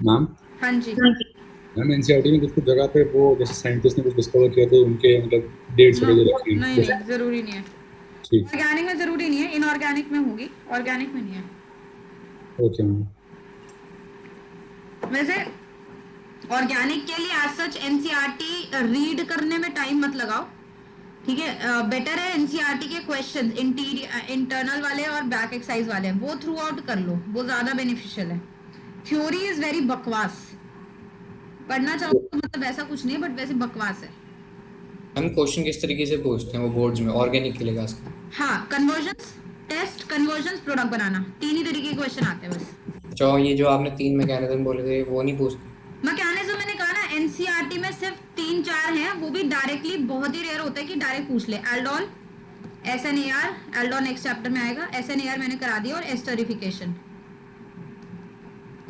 Ma'am हाँ जी। Ma'am NCERT में कुछ कुछ जगह पे वो जैसे साइंटिस्ट ने कुछ डिस्कवर किया तो उनके मतलब डेट्स हाँ, वगैरह रखे नहीं हैं नहीं ज़रूरी नहीं है। ठीक। ऑर्गेनिक में ज़रूरी नहीं है, इनऑर्गेनिक में होगी, ऑर्गेनिक में नहीं है। Okay ma'am. वैसे ऑर्गेनिक के लिए एज सच एनसीईआरटी रीड करने में टाइम मत लगाओ, ठीक है। बेटर है एनसीईआरटी के क्वेश्चन इंटरनल वाले और बैक एक्सरसाइज वाले वो थ्रू आउट कर लो, वो ज़्यादा बेनिफिशियल है। थ्योरी इज़ वेरी बकवास, पढ़ना चाहो तो मतलब ऐसा कुछ नहीं, बट वैसे बकवास है। हम क्वेश्चन किस तरीके से पूछते हैं वो बोर्ड्स में ऑर्गेनिक के लिए खास कर? हाँ, कन्वर्जन्स टेस्ट, कन्वर्जन्स, प्रोडक्ट बनाना, तीन ही तरीके के क्वेश्चन आते हैं बस। अच्छा, ये जो आपने 3 मैकेनिज्म बोले थे वो नहीं पूछते? मैकेनिज्म मैंने कहा ना, एनसीईआरटी में सिर्फ तीन चार हैं, वो भी डायरेक्टली बहुत ही रेयर होता है कि डायरेक्ट पूछ ले। Aldol, S N A R, aldol next chapter में आएगा, एस एन ए आर मैंने करा दिया, और एस्टरिफिकेशन,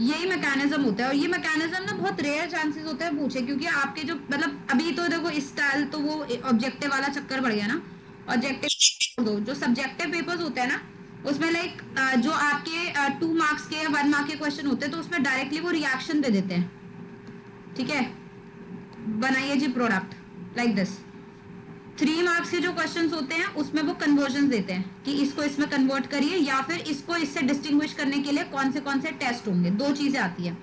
यही मैकेनिज्म होता है। और ये मैकेनिज्म ना बहुत रेयर चांसेस होते हैं पूछे, क्योंकि आपके जो मतलब अभी तो देखो इस स्टाइल तो वो ऑब्जेक्टिव वाला चक्कर बढ़ गया ना। ऑब्जेक्टिव दो, जो सब्जेक्टिव पेपर्स होते हैं ना, उसमें लाइक जो आपके 2 मार्क्स के या 1 मार्क के क्वेश्चन होते हैं, तो उसमें डायरेक्टली वो रिएक्शन दे देते हैं, ठीक है, बनाइए जी प्रोडक्ट लाइक दिस। 3 मार्क्स के जो क्वेश्चंस होते हैं उसमें वो कन्वर्जन देते हैं कि इसको इसमें कन्वर्ट करिए, या फिर इसको इससे डिस्टिंग्विश करने के लिए कौन से टेस्ट होंगे, दो चीजें आती है।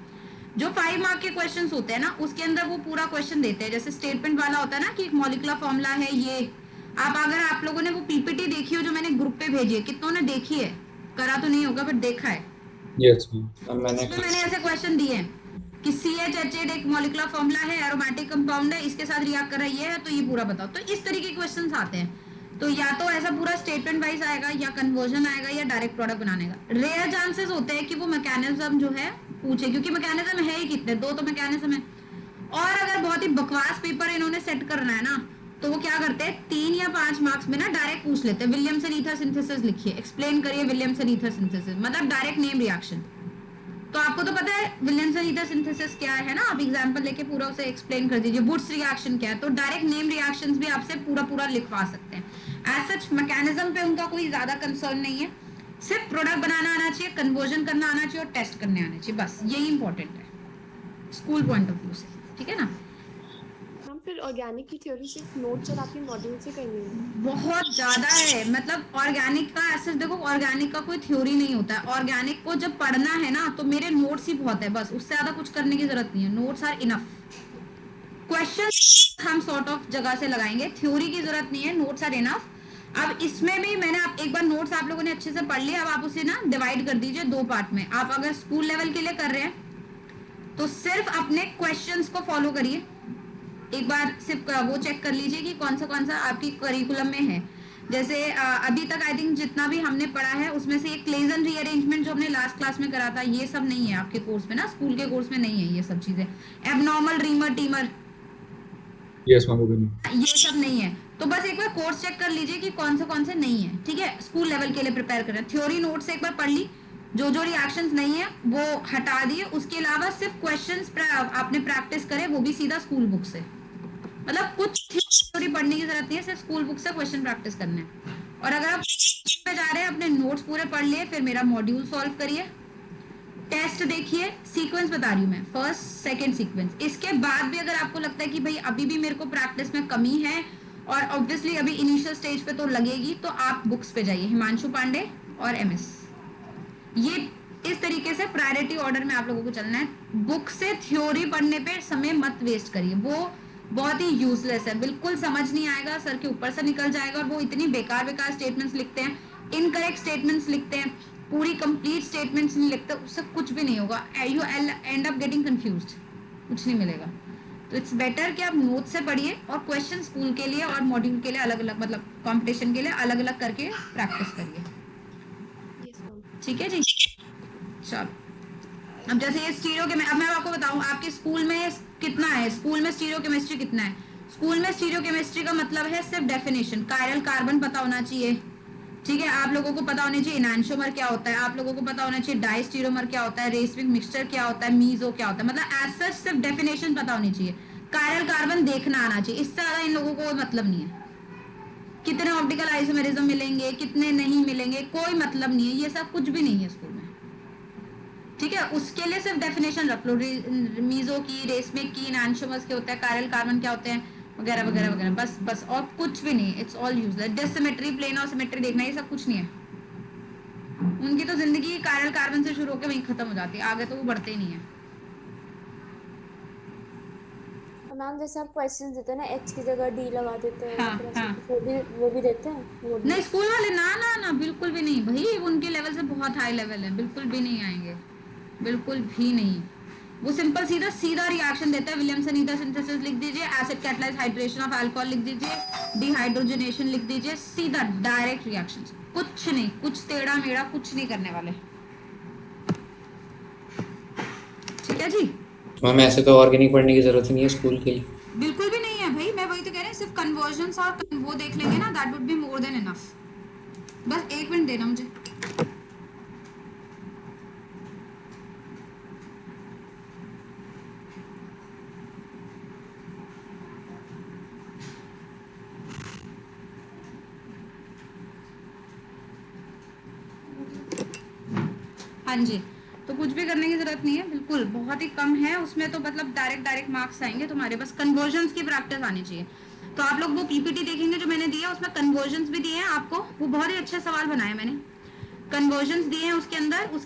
जो 5 मार्क के क्वेश्चंस होते हैं ना, उसके अंदर वो पूरा क्वेश्चन देते हैं, जैसे स्टेटमेंट वाला होता है ना कि एक मॉलिक्यूलर फॉर्मूला है ये। आप अगर आप लोगों ने वो पीपीटी देखी हो जो मैंने ग्रुप पे भेजी है, कितनों ने देखी है, करा तो नहीं होगा बट देखा है, यस मैम। अब मैंने उसमें मैंने ऐसे क्वेश्चन दिए हैं कि सी एच एच एड एक मॉलिकुलर फॉर्मूला है, एरोमेटिक कंपाउंड है, इसके साथ रिएक्ट कर रही है, तो ये पूरा बताओ। तो इस तरीके के क्वेश्चंस आते हैं। तो या तो ऐसा पूरा स्टेटमेंट वाइज आएगा, या कन्वर्जन आएगा, या डायरेक्ट प्रोडक्ट बनाने का। रेयर चांसेस होते हैं कि वो मैकेनिज्म जो है पूछे, क्योंकि मैकेनिज्म है ही कितने, दो तो मैकेनिज्म है। और अगर बहुत ही बकवास पेपर इन्होंने सेट करना है ना, तो वो क्या करते हैं, 3 या 5 मार्क्स में ना डायरेक्ट पूछ लेते हैं, विलियमसन ईथर सिंथेसिस लिखिए, एक्सप्लेन करिए विलियमसन ईथर सिंथेसिस, मतलब डायरेक्ट नेम रिएक्शन। तो आपको तो पता है विलियमसन ईथर सिंथेसिस क्या है ना, आप एग्जांपल लेके पूरा उसे एक्सप्लेन कर दीजिए। वुड्स रिएक्शन क्या है, तो डायरेक्ट नेम रिएक्शंस भी आपसे पूरा पूरा लिखवा सकते हैं। एज सच मैकेनिज्म पे उनका कोई ज्यादा कंसर्न नहीं है, सिर्फ प्रोडक्ट बनाना आना चाहिए, कन्वर्जन करना आना चाहिए, और टेस्ट करने आना चाहिए, बस यही इंपॉर्टेंट है स्कूल पॉइंट ऑफ व्यू से, ठीक है ना। मैम फिर ऑर्गेनिक की थ्योरी सिर्फ नोट्स और आपके मॉड्यूल से करनी है? बहुत ज्यादा है, मतलब ऑर्गेनिक का ऐसे देखो, ऑर्गेनिक का कोई थ्योरी नहीं होता है। ऑर्गेनिक को जब पढ़ना है ना, तो मेरे नोट्स ही बहुत है, बस उससे ज्यादा कुछ करने की जरूरत नहीं है, नोट्स आर इनफ। क्वेश्चन हम सॉर्ट ऑफ जगह से लगाएंगे, थ्योरी की जरूरत नहीं है, नोट्स आर इनफ। अब इसमें भी मैंने आप एक बार नोट्स आप लोगों ने अच्छे से पढ़ लिया, अब आप उसे ना डिवाइड कर दीजिए 2 पार्ट में। आप अगर स्कूल लेवल के लिए कर रहे हैं तो सिर्फ अपने क्वेश्चंस को फॉलो करिए, एक बार सिर्फ वो चेक कर लीजिए कि कौन सा आपकी करिकुलम में है। जैसे अभी तक आई थिंक जितना भी हमने पढ़ा है उसमें से, एक क्लेजन रीअरेंजमेंट जो हमने लास्ट क्लास में करा था, ये सब नहीं है आपके कोर्स में ना, स्कूल के कोर्स में नहीं है ये सब चीजें। Abnormal reamer teamer, yes ma'am, वो भी नहीं। ये सब नहीं है। तो बस एक बार कोर्स चेक कर लीजिए कि कौन से नहीं है, ठीक है। स्कूल लेवल के लिए प्रिपेयर कर रहे हैं, थ्योरी नोट से एक बार पढ़ ली, जो जो रिएक्शंस नहीं है वो हटा दिए, उसके अलावा सिर्फ क्वेश्चंस आपने प्रैक्टिस करे, वो भी सीधा स्कूल बुक से। मतलब कुछ थ्योरी पढ़ने की जरूरत नहीं है, सिर्फ स्कूल बुक से क्वेश्चन प्रैक्टिस करने हैं। और अगर आप पे जा रहे हैं, अपने नोट्स पूरे पढ़ लिए, फिर मेरा मॉड्यूल सॉल्व करिए, टेस्ट देखिए, सीक्वेंस बता रही हूँ मैं, फर्स्ट सेकंड सीक्वेंस। इसके बाद भी अगर आपको लगता है कि भाई अभी भी मेरे को प्रैक्टिस में कमी है, और ऑब्वियसली अभी इनिशियल स्टेज पे तो लगेगी, तो आप बुक्स पे जाइए, हिमांशु पांडे और एमएस। ये इस तरीके से प्रायोरिटी ऑर्डर में आप लोगों को चलना है। बुक से थ्योरी पढ़ने पे समय मत वेस्ट करिए, वो बहुत ही यूजलेस है, बिल्कुल समझ नहीं आएगा, सर के ऊपर से निकल जाएगा, और वो इतनी बेकार बेकार स्टेटमेंट्स लिखते हैं, इनकरेक्ट स्टेटमेंट्स लिखते हैं, पूरी कंप्लीट स्टेटमेंट्स नहीं लिखते, उससे कुछ भी नहीं होगा, you and up getting confused, कुछ नहीं मिलेगा। तो इट्स बेटर कि आप नोट से पढ़िए, और क्वेश्चन स्कूल के लिए और मॉड्यूल के लिए अलग अलग, मतलब कंपटीशन के लिए अलग अलग करके प्रैक्टिस करिए, यस मैम। ठीक है जी। चलो, अब जैसे ये स्टीरियो के, अब मैं आपको बताऊं आपके स्कूल में कितना है, स्कूल में स्टीरियो केमिस्ट्री कितना है। स्कूल में स्टीरियो केमिस्ट्री का मतलब है सिर्फ डेफिनेशन, कायरल कार्बन पता होना चाहिए, ठीक है। आप लोगों को पता होना चाहिए इनांशोमर क्या होता है, आप लोगों को पता होना चाहिए डाइस्टीरोमर क्या होता है, रेसविक मिक्सचर क्या होता है, मीजो क्या होता है, मतलब एज सच सिर्फ डेफिनेशन पता होनी चाहिए, कायरल कार्बन देखना आना चाहिए, इससे ज्यादा इन लोगों को मतलब नहीं है। कितने ऑप्टिकल आइसोमेरिज्म मिलेंगे, कितने नहीं मिलेंगे, कोई मतलब नहीं है, ये सब कुछ भी नहीं है स्कूल में। ठीक है, उसके लिए सिर्फ डेफिनेशन रख लो, मीजो की, रेसमिक की, एनांशोमर्स के होते हैं, कायरल कार्बन क्या होते हैं, वगैरह वगैरह वगैरह, बस बस और कुछ भी नहीं, it's all useless. Dissymmetry, plane और सिमेट्री देखना, ये सब कुछ नहीं है। उनकी तो जिंदगी कायरल कार्बन से शुरू होकर वहीं खत्म हो जाती है, आगे तो वो बढ़ते ही नहीं है। मैम जैसे आप क्वेश्चंस देते हैं ना, एच की जगह डी लगा देते हैं या हाँ फिर ऐसे हाँ, कुछ, वो भी देते हैं नोट नहीं में? स्कूल वाले ना ना ना, बिल्कुल भी नहीं भाई, उनके लेवल से बहुत हाई लेवल है, बिल्कुल भी नहीं आएंगे, बिल्कुल भी नहीं। वो सिंपल सीधा सीधा रिएक्शन देता है, विलियमसन ईथर सिंथेसिस लिख दीजिए, acid catalyse hydration of alcohol लिख दीजिए, डिहाइड्रोजनेशन लिख दीजिए, सीधा डायरेक्ट रिएक्शंस, कुछ नहीं, कुछ टेढ़ा मेढ़ा कुछ नहीं करने वाले। ठीक है जी, तो मैम ऐसे तो ऑर्गेनिक पढ़ने की जरूरत ही नहीं है स्कूल के लिए। बिल्कुल भी नहीं है भाई, मैं वही तो कह रही हूँ, सिर्फ कन्वर्जन्स और वो देख लेंगे ना, that would be more than enough. बस एक मिनट देना मुझे। हाँ जी, तो कुछ भी करने की जरूरत नहीं है, बिल्कुल बहुत ही कम है उसमें, तो मतलब डायरेक्ट मार्क्स आएंगे तुम्हारे, बस कन्वर्जन्स की प्रैक्टिस आनी चाहिए। तो आप लोग वो पीपीटी देखेंगे जो मैंने दिया, उसमें कन्वर्जन्स भी दिए हैं आपको, वो बहुत ही अच्छे सवाल बनाए मैंने, कन्वर्जन्स दिए हैं उसके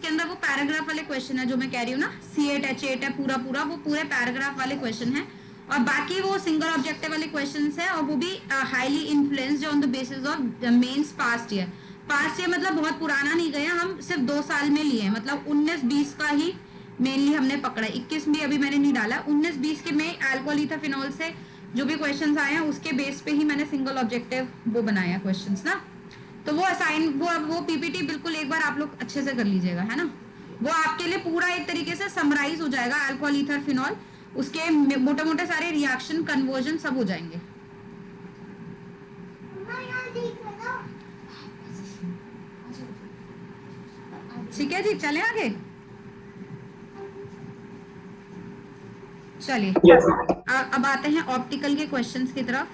अंदर वो पैराग्राफ वाले क्वेश्चन है, जो मैं कह रही हूँ ना, C8 H8 है पूरा पूरा, वो पूरे पैराग्राफ वाले क्वेश्चन है, और बाकी वो सिंगल ऑब्जेक्टिव वाले क्वेश्चन है, और वो भी highly influenced on the basis of mains past year. Past year मतलब बहुत पुराना नहीं गया, हम सिर्फ 2 साल में लिए हैं, मतलब 19-20 का ही मेनली हमने पकड़ा है, 21 भी अभी मैंने नहीं डाला, 19-20 के में अल्कोहल ईथर फिनॉल से जो भी क्वेश्चंस आए हैं उसके बेस पे ही मैंने सिंगल ऑब्जेक्टिव वो बनाया क्वेश्चंस ना। तो वो पीपीटी बिल्कुल एक बार आप लोग अच्छे से कर लीजिएगा, है ना, वो आपके लिए पूरा एक तरीके से समराइज हो जाएगा, अल्कोहल ईथर फिनॉल, उसके मोटे मोटे सारे रिएक्शन कन्वर्जन सब हो जाएंगे। ठीक है जी, चलें आगे, चलिए अब आते हैं ऑप्टिकल के क्वेश्चंस की तरफ।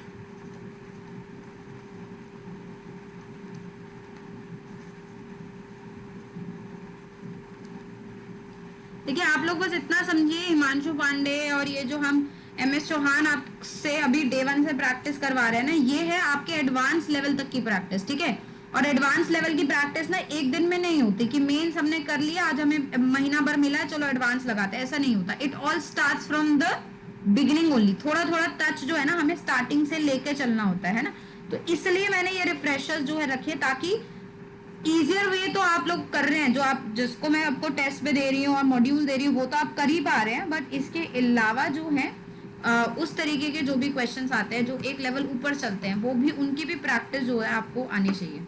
देखिए आप लोग बस इतना समझिए, हिमांशु पांडे और ये जो हम MS चौहान आपसे अभी डे 1 से प्रैक्टिस करवा रहे हैं ना, ये है आपके एडवांस लेवल तक की प्रैक्टिस, ठीक है। और एडवांस लेवल की प्रैक्टिस ना एक दिन में नहीं होती कि मेंस हमने कर लिया, आज हमें महीना भर मिला है, चलो एडवांस लगाते हैं, ऐसा नहीं होता। It all starts from the beginning only, थोड़ा थोड़ा टच जो है ना हमें स्टार्टिंग से लेके चलना होता है ना, तो इसलिए मैंने ये रिफ्रेशर्स जो है रखे, ताकि इजियर वे तो आप लोग कर रहे हैं, जो आप जिसको मैं आपको टेस्ट में दे रही हूँ और मॉड्यूल दे रही हूँ वो तो आप कर ही पा रहे हैं, बट इसके अलावा जो है उस तरीके के जो भी क्वेश्चंस आते हैं जो एक लेवल ऊपर चलते हैं, वो भी उनकी भी प्रैक्टिस जो है आपको आनी चाहिए।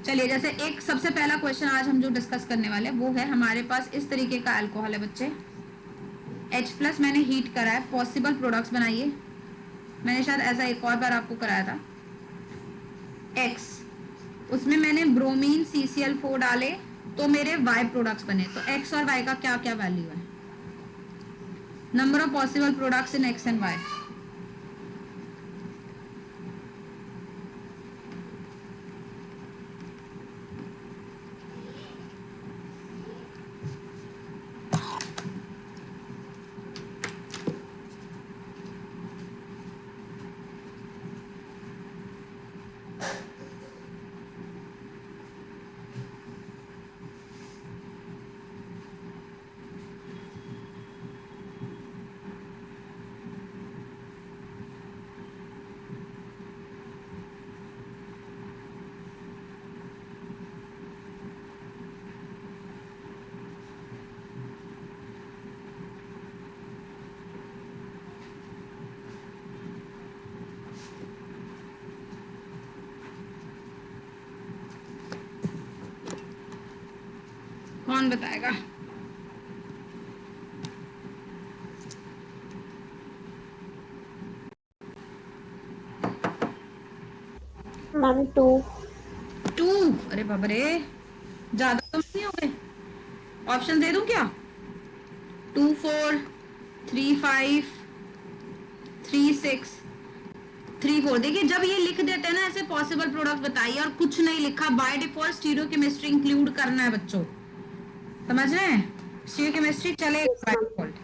चलिए, जैसे एक सबसे पहला क्वेश्चन आज हम जो डिस्कस करने वाले हैं वो है, हमारे पास इस तरीके का अल्कोहल है बच्चे, H+ मैंने हीट करा है, पॉसिबल प्रोडक्ट्स बनाइए, मैंने शायद ऐसा एक और बार आपको कराया था। X, उसमें मैंने ब्रोमीन CCl4 डाले तो मेरे Y प्रोडक्ट्स बने, तो X और Y का क्या क्या वैल्यू है, number of possible products in X and Y। कौन बताएगा? मैम 2। 2, अरे बाबा रे, ज्यादा तो नहीं हो गए, ऑप्शन दे दूं क्या? 2 4 3 5 3 6 3 4। देखिए जब ये लिख देते हैं ना ऐसे पॉसिबल प्रोडक्ट बताइए और कुछ नहीं लिखा, बाय डिफॉल्ट स्टीरियोकेमिस्ट्री इंक्लूड करना है बच्चों, समझ रहे हैं? स्टीरियोकेमिस्ट्री चलेगा बाय डिफॉल्ट।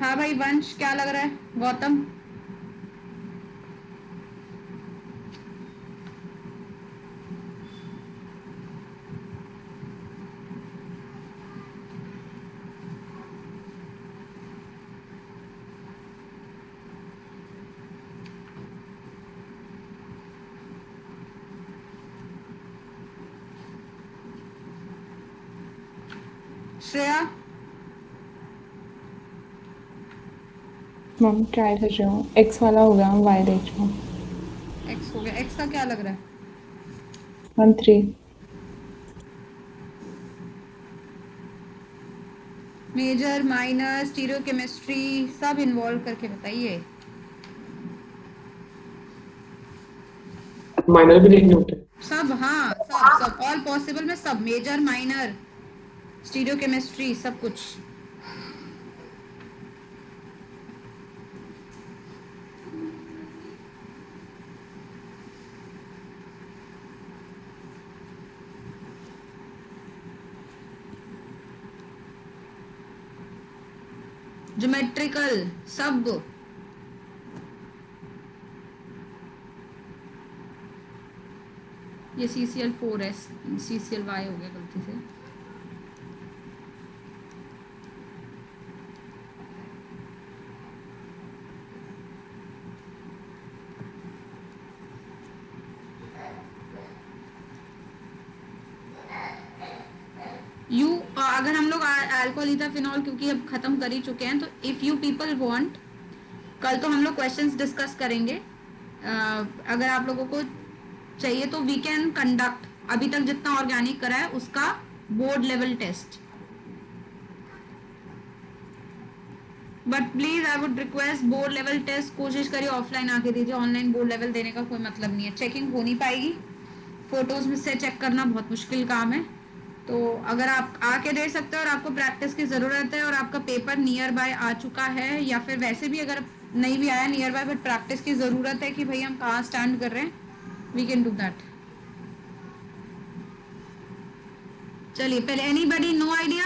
हाँ भाई वंश, क्या लग रहा है? गौतम, श्रेया, मैम ट्राई कर रही हूँ। एक्स वाला हो गया, वाई देख रही हूँ। एक्स हो गया। एक्स का क्या लग रहा है? मैम 3। मेजर, माइनर, स्टीरियोकेमिस्ट्री सब इन्वॉल्व करके बताइए। माइनर भी देखने होते हैं। सब, हाँ सब सब ऑल पॉसिबल में सब, मेजर, माइनर, स्टीरियोकेमिस्ट्री, सब कुछ। ज्योमेट्रिकल सब। ये CCl4 है, CCl-Y हो गया गलती से। यू अगर हम लोग अल्कोहल ईथर फिनॉल क्योंकि अब खत्म कर ही चुके हैं, तो इफ यू पीपल वांट, कल तो हम लोग क्वेश्चंस डिस्कस करेंगे। अगर आप लोगों को चाहिए तो वी कैन कंडक्ट अभी तक जितना ऑर्गेनिक करा है उसका board level test. But please I would request board level test कोशिश करिए ऑफलाइन आके दीजिए, ऑनलाइन बोर्ड लेवल देने का कोई मतलब नहीं है, चेकिंग हो नहीं पाएगी, फोटोज में से चेक करना बहुत मुश्किल काम है। तो अगर आप आके दे सकते हो और आपको प्रैक्टिस की ज़रूरत है और आपका पेपर नियर बाय आ चुका है, या फिर वैसे भी अगर नहीं भी आया नियर बाय बट प्रैक्टिस की ज़रूरत है कि भाई हम कहाँ स्टैंड कर रहे हैं, वी कैन डू दैट। चलिए पहले, एनीबॉडी नो आइडिया?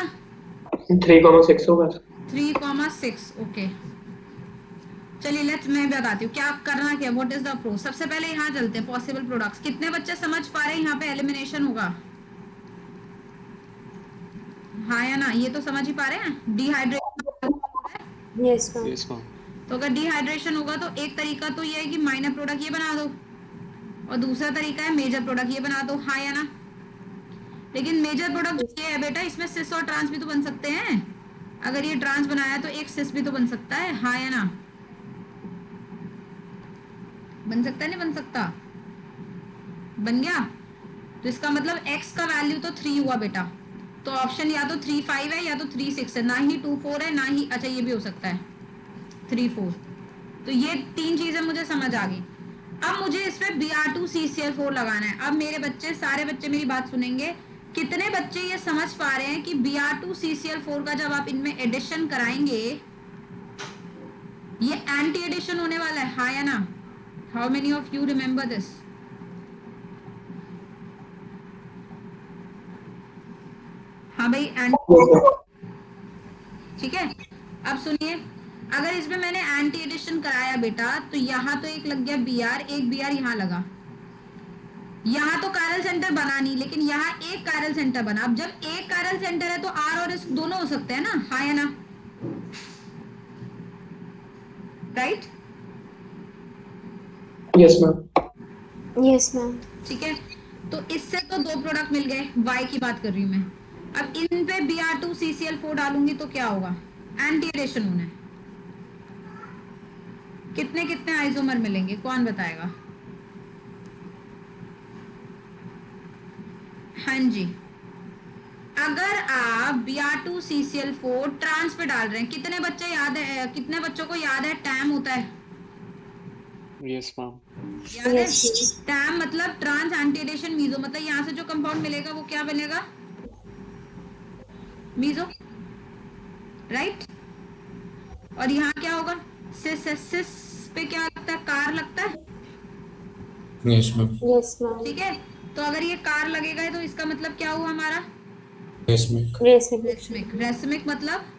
3,6 होगा। 3,6 ओके। चलिए लेट्स, मैं बताती हूँ क्या करना, क्या व्हाट इज द अप्रोच। सबसे पहले यहाँ चलते हैं, पॉसिबल प्रोडक्ट्स। कितने बच्चे समझ पा रहे हैं यहाँ पे एलिमिनेशन होगा? हाँ या ना? ये तो समझ ही पा रहे हैं dehydration. Yes ma'am. Yes ma'am. तो अगर डिहाइड्रेशन होगा तो एक तरीका तो ये है कि माइनर प्रोडक्ट ये बना दो, और दूसरा तरीका है मेजर प्रोडक्ट ये बना दो। हाँ या ना? लेकिन मेजर प्रोडक्ट ये है बेटा, इसमें सिस और ट्रांस भी तो बन सकते हैं। अगर ये ट्रांस बनाया तो एक सिस भी तो बन सकता है। हाँ या ना? बन सकता है, नहीं बन सकता? बन गया। तो इसका मतलब x का वैल्यू तो 3 हुआ बेटा, तो ऑप्शन या तो 3, 5 है या तो 3, 6 है, ना ही 2, 4 है, ना ही, अच्छा ये भी हो सकता है 3, 4। तो ये 3 चीजें मुझे समझ आ गई। अब मुझे इस पे Br2CCl4 लगाना है। अब मेरे बच्चे, सारे बच्चे मेरी बात सुनेंगे। कितने बच्चे ये समझ पा रहे हैं कि Br2CCl4 का जब आप इनमें एडिशन कराएंगे ये एंटी एडिशन होने वाला है? हाँ या ना? How many of you remember this? हाँ भाई ठीक है। अब सुनिए, अगर इसमें मैंने एंटी एडिशन कराया बेटा, तो यहाँ तो एक लग गया Br, एक Br यहाँ लगा। यहाँ तो कायरल सेंटर बना नहीं, लेकिन यहाँ एक कायरल सेंटर बना। अब जब एक कायरल सेंटर है तो R और S दोनों हो सकते हैं ना? हाँ या ना? Right? Yes ma'am. Yes ma'am. ठीक है, तो इससे तो 2 प्रोडक्ट मिल गए। Y की बात कर रही हूँ मैं। अब इन पे Br2CCl4 डालूंगी तो क्या होगा? एंटी एडिशन होना है। कितने कितने आइसोमर मिलेंगे, कौन बताएगा? हाँ जी, अगर आप Br2CCl4 ट्रांस पे डाल रहे हैं, कितने बच्चे याद है, कितने बच्चों को याद है टैम होता है? Yes ma'am. याद है? Yes. टैम मतलब ट्रांस एंटी एडिशन मीजो, मतलब यहाँ से जो कंपाउंड मिलेगा वो क्या बनेगा? Meso, right? और यहाँ क्या होगा? सिस, सिस पे क्या लगता है? कार लगता है। Yes ma'am. Yes ma'am. ठीक है, तो अगर ये कार लगेगा तो इसका मतलब क्या हुआ हमारा? Racemic racemic. रेशमिक मतलब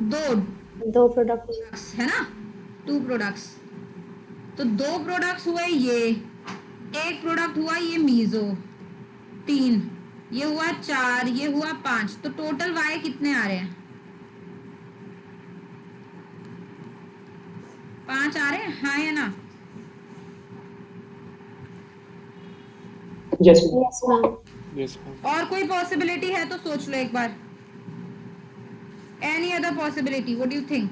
दो दो प्रोडक्ट प्रोडक्ट्स है ना, 2 प्रोडक्ट्स। तो 2 प्रोडक्ट्स हुए ये, एक प्रोडक्ट हुआ ये मीजो, 3, ये हुआ 4, ये हुआ 5। तो टोटल वाई कितने आ रहे हैं? 5 आ रहे हैं, हाँ या ना? Yes yes ma'am Yes, ma'am. और कोई पॉसिबिलिटी है तो सोच लो एक बार। Any other possibility, what do you think?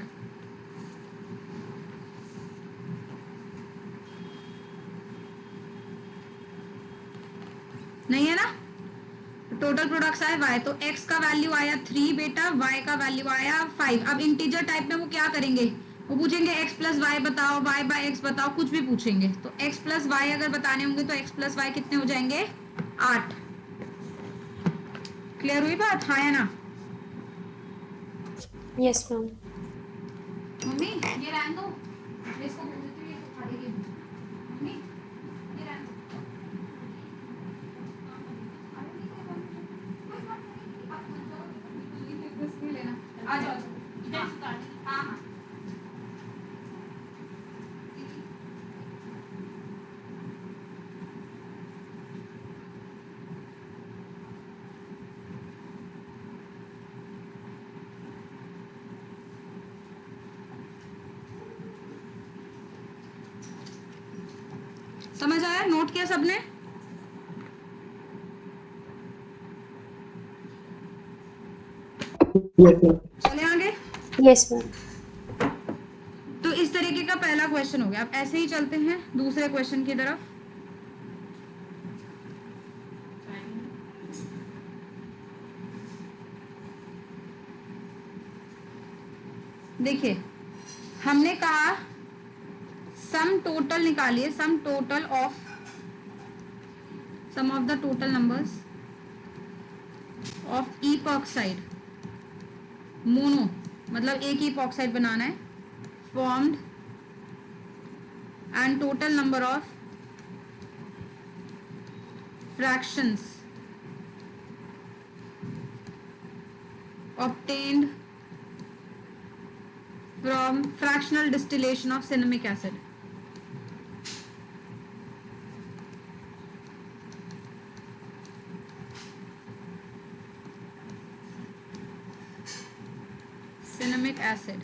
नहीं है ना? टोटल प्रोडक्ट्स आए y, तो x का वैल्यू आया 3 बेटा, y का वैल्यू आया 5। अब इंटीजर टाइप में वो क्या करेंगे, वो पूछेंगे x प्लस वाई बताओ, y बाय x बताओ, कुछ भी पूछेंगे। तो x प्लस वाई अगर बताने होंगे तो x प्लस वाई कितने हो जाएंगे? 8। क्लियर हुई बात, हाँ या ना? यस मैम मम्मी ये रहने दो, इसको बोल देती हूँ ये उठा देगी। मम्मी ये रहने दो। आ जाओ, हाँ हाँ। समझ आया? नोट किया सबने? चले आगे। यस मैम तो इस तरीके का पहला क्वेश्चन हो गया। अब ऐसे ही चलते हैं दूसरे क्वेश्चन की तरफ। देखिए हमने कहा सम टोटल निकालिए, sum of the total numbers of epoxide mono, मतलब एक ईपॉक्साइड बनाना है, formed and total number of fractions obtained from fractional distillation of cinnamic acid. Cinnamic acid,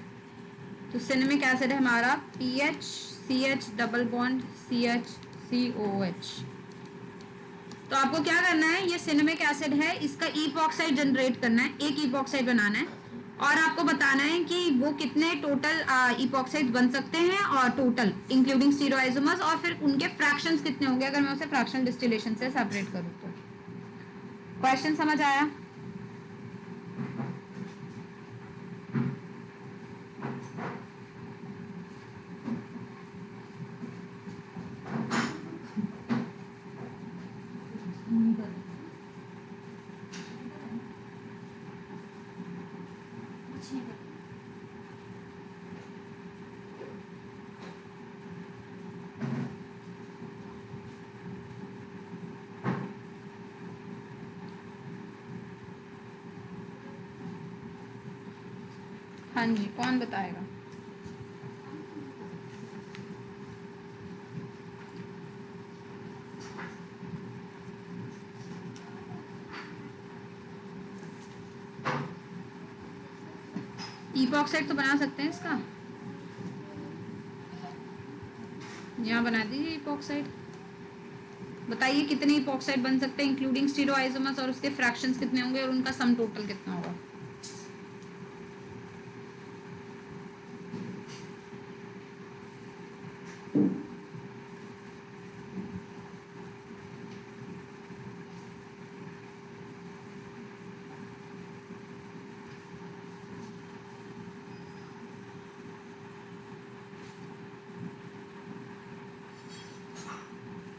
तो सिनेमिक एसिड है हमारा PH CH double bond CH COH। तो आपको क्या करना है, ये सिनेमिक एसिड है, इसका ईपॉक्साइड जनरेट करना है, एक ईपॉक्साइड बनाना है और आपको बताना है कि वो कितने टोटल ईपॉक्साइड बन सकते हैं और टोटल इंक्लूडिंग स्टीरोआइसोमर्स, और फिर उनके फ्रैक्शंस कितने होंगे अगर मैं उसे फ्रैक्शनल डिस्टिलेशन से सेपरेट करूँ तो। क्वेश्चन समझ आया? हाँ जी, कौन बताएगा? ईपॉक्साइड तो बना सकते हैं इसका, यहाँ बना दीजिए ईपॉक्साइड। बताइए कितने ईपॉक्साइड बन सकते हैं इंक्लूडिंग स्टीरोआइसोमर्स, और उसके फ्रैक्शंस कितने होंगे और उनका सम टोटल कितना होगा।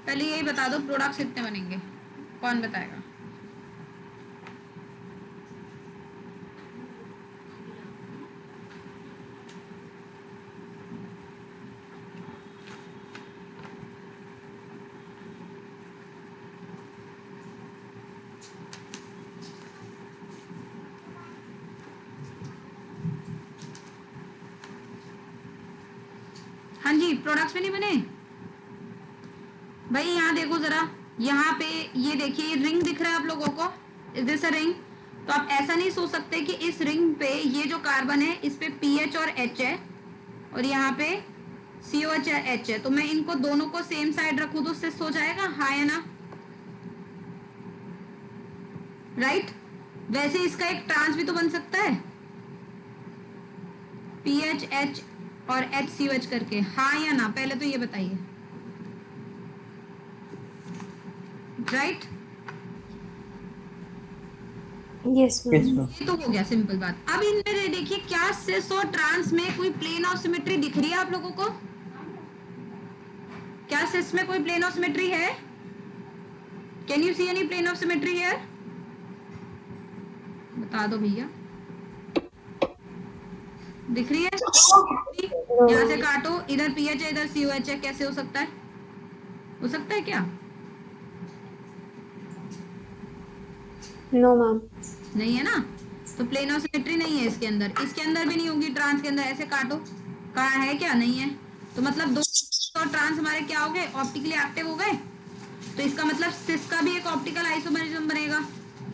पहले यही बता दो प्रोडक्ट्स कितने बनेंगे, कौन बताएगा? हाँ जी, प्रोडक्ट्स में नहीं बने भाई। यहाँ देखो जरा, यहाँ पे ये देखिए रिंग दिख रहा है आप लोगों को, इज दिस अ रिंग? तो आप ऐसा नहीं सोच सकते कि इस रिंग पे ये जो कार्बन है इस पे पीएच और एच है और यहाँ पे COH एच है, तो मैं इनको दोनों को सेम साइड रखूं तो सिस हो जाएगा, हाँ या ना? राइट? वैसे इसका एक ट्रांस भी तो बन सकता है, PHH और HCOH करके, हाँ या ना? पहले तो ये बताइए। राइट? Yes, ma'am. ये तो हो गया सिंपल बात। अब इनमें देखिए क्या सिस और ट्रांस में कोई प्लेन ऑफ सिमेट्री दिख रही है आप लोगों को? क्या सिस में कोई प्लेन ऑफ सिमेट्री है? Can you see any plane of symmetry here? बता दो भैया, दिख रही है? यहाँ से काटो, इधर पीएच है इधर COH है, कैसे हो सकता है? हो सकता है क्या? No, ma'am. नहीं है ना, तो प्लेन ऑफ सिमेट्री नहीं है इसके अंदर, इसके अंदर भी नहीं होगी, ट्रांस के अंदर। ऐसे काटो, कहाँ है क्या? नहीं है। तो मतलब दो और ट्रांस हमारे क्या हो गए? ऑप्टिकली एक्टिव हो गए। तो इसका मतलब सिस का भी एक ऑप्टिकल आइसोमेरिज्म बनेगा।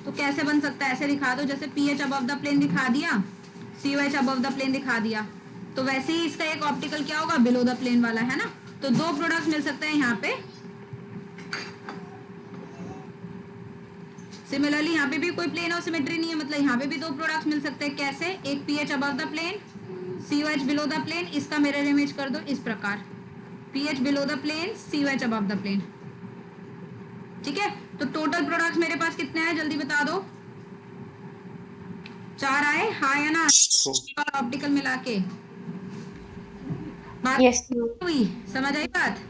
तो कैसे बन सकता है? ऐसे दिखा दो, जैसे पीएच अबव द प्लेन दिखा दिया, COH अबव द प्लेन दिखा दिया, तो वैसे ही इसका एक ऑप्टिकल क्या होगा? बिलो द प्लेन वाला, है ना? तो दो प्रोडक्ट मिल सकते हैं यहाँ पे। सिमिलरली यहाँ पे भी कोई प्लेन ऑफ सिमेट्री नहीं है, मतलब यहाँ पे भी दो प्रोडक्ट्स मिल सकते हैं। कैसे? एक PH above the plane, COH below the plane. इसका मिरर इमेज कर दो इस प्रकार, PH below the plane, COH above the plane. ठीक है, तो टोटल प्रोडक्ट्स मेरे पास कितने हैं जल्दी बता दो? 4 आए, हाँ या ना? और ऑप्टिकल मिला के बात Yes, ma'am. हुई, समझ आई बात?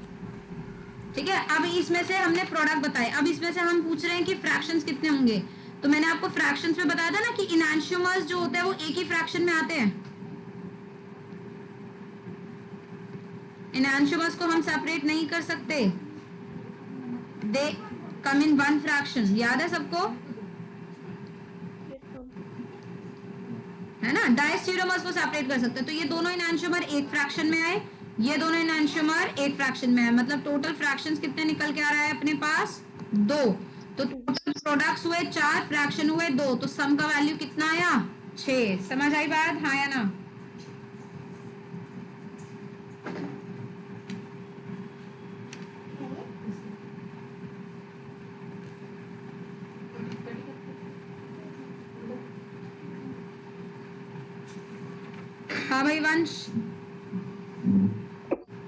ठीक है, अब इसमें से हमने प्रोडक्ट बताए, अब इसमें से हम पूछ रहे हैं कि फ्रैक्शंस कितने होंगे। तो मैंने आपको फ्रैक्शंस में बताया था ना कि इनैंशियोमर्स जो होते हैं वो एक ही फ्रैक्शन में आते हैं। इनैंशियोमर्स को हम सेपरेट नहीं कर सकते, दे कम इन वन फ्रैक्शन, याद है सबको? है ना? डायस्टेरोमर्स को सेपरेट कर सकते हैं। तो ये दोनों इनैंशियोमर एक फ्रैक्शन में आए, ये दोनों इनैंशियोमर एक फ्रैक्शन में आए, मतलब टोटल फ्रैक्शंस कितने निकल के आ रहा है अपने पास? 2। तो टोटल प्रोडक्ट्स हुए 4, फ्रैक्शन हुए 2, तो सम का वैल्यू कितना आया? 6। समझ आई बात, हाँ या ना? हाँ भाई वंश,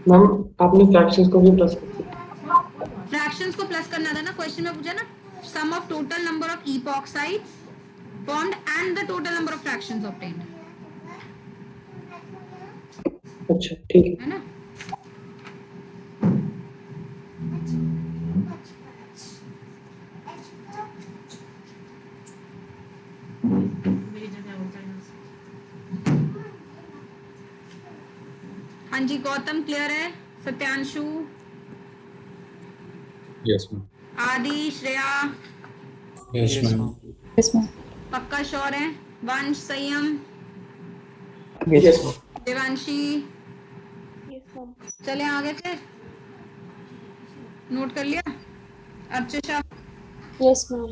मैम आपने फ्रैक्शंस को भी प्लस कर दिया। फ्रैक्शंस को प्लस करना था ना, क्वेश्चन में पूछा ना, sum of total number of epoxides formed and the total number of fractions obtained, अच्छा ठीक है। है ना? हाँ जी गौतम क्लियर है? Satyanshu, yes ma'am. Aadi, Shreya, yes Yes, ma'am. ma'am. Yes, ma'am. पक्का श्योर है? वंश, संयम, yes ma'am. Devanshi, Yes, ma'am. चले आगे फिर, नोट कर लिया? अर्चिशा, Yes, ma'am.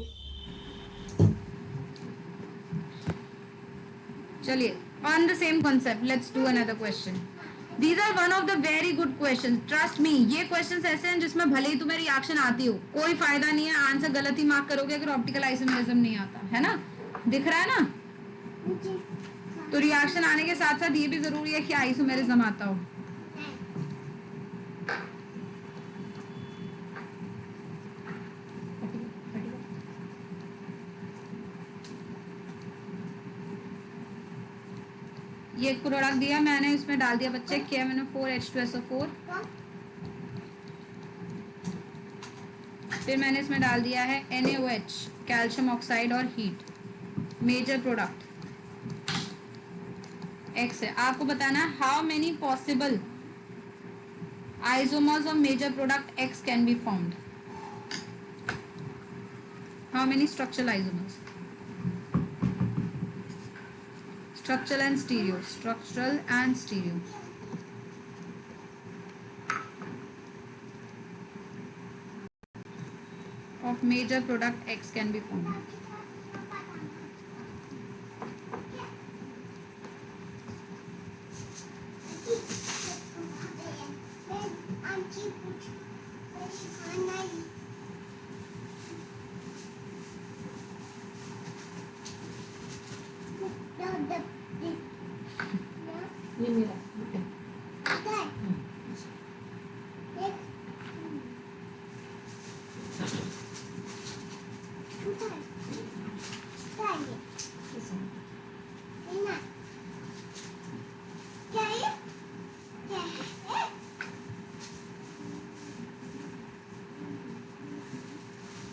चलिए on the same concept let's do another question. These are one of the very good questions, trust me. ये questions ऐसे हैं जिसमें भले ही तुम्हें रिएक्शन आती हो, कोई फायदा नहीं है, आंसर गलत ही मार्क करोगे अगर ऑप्टिकल आइसोमेरिज्म नहीं आता, है ना? दिख रहा है ना? तो रिएक्शन आने के साथ साथ ये भी जरूरी है कि आइसोमेरिज्म आता हो। ये प्रोडक्ट दिया मैंने, इसमें डाल दिया बच्चे KMnO4H2SO4, फिर मैंने इसमें डाल दिया है NaOH, कैल्शियम ऑक्साइड और हीट। मेजर प्रोडक्ट X है, आपको बताना है how many possible isomers of major product X can be formed, how many structural isomers, structural and stereo, structural and stereo. of major product X can be found.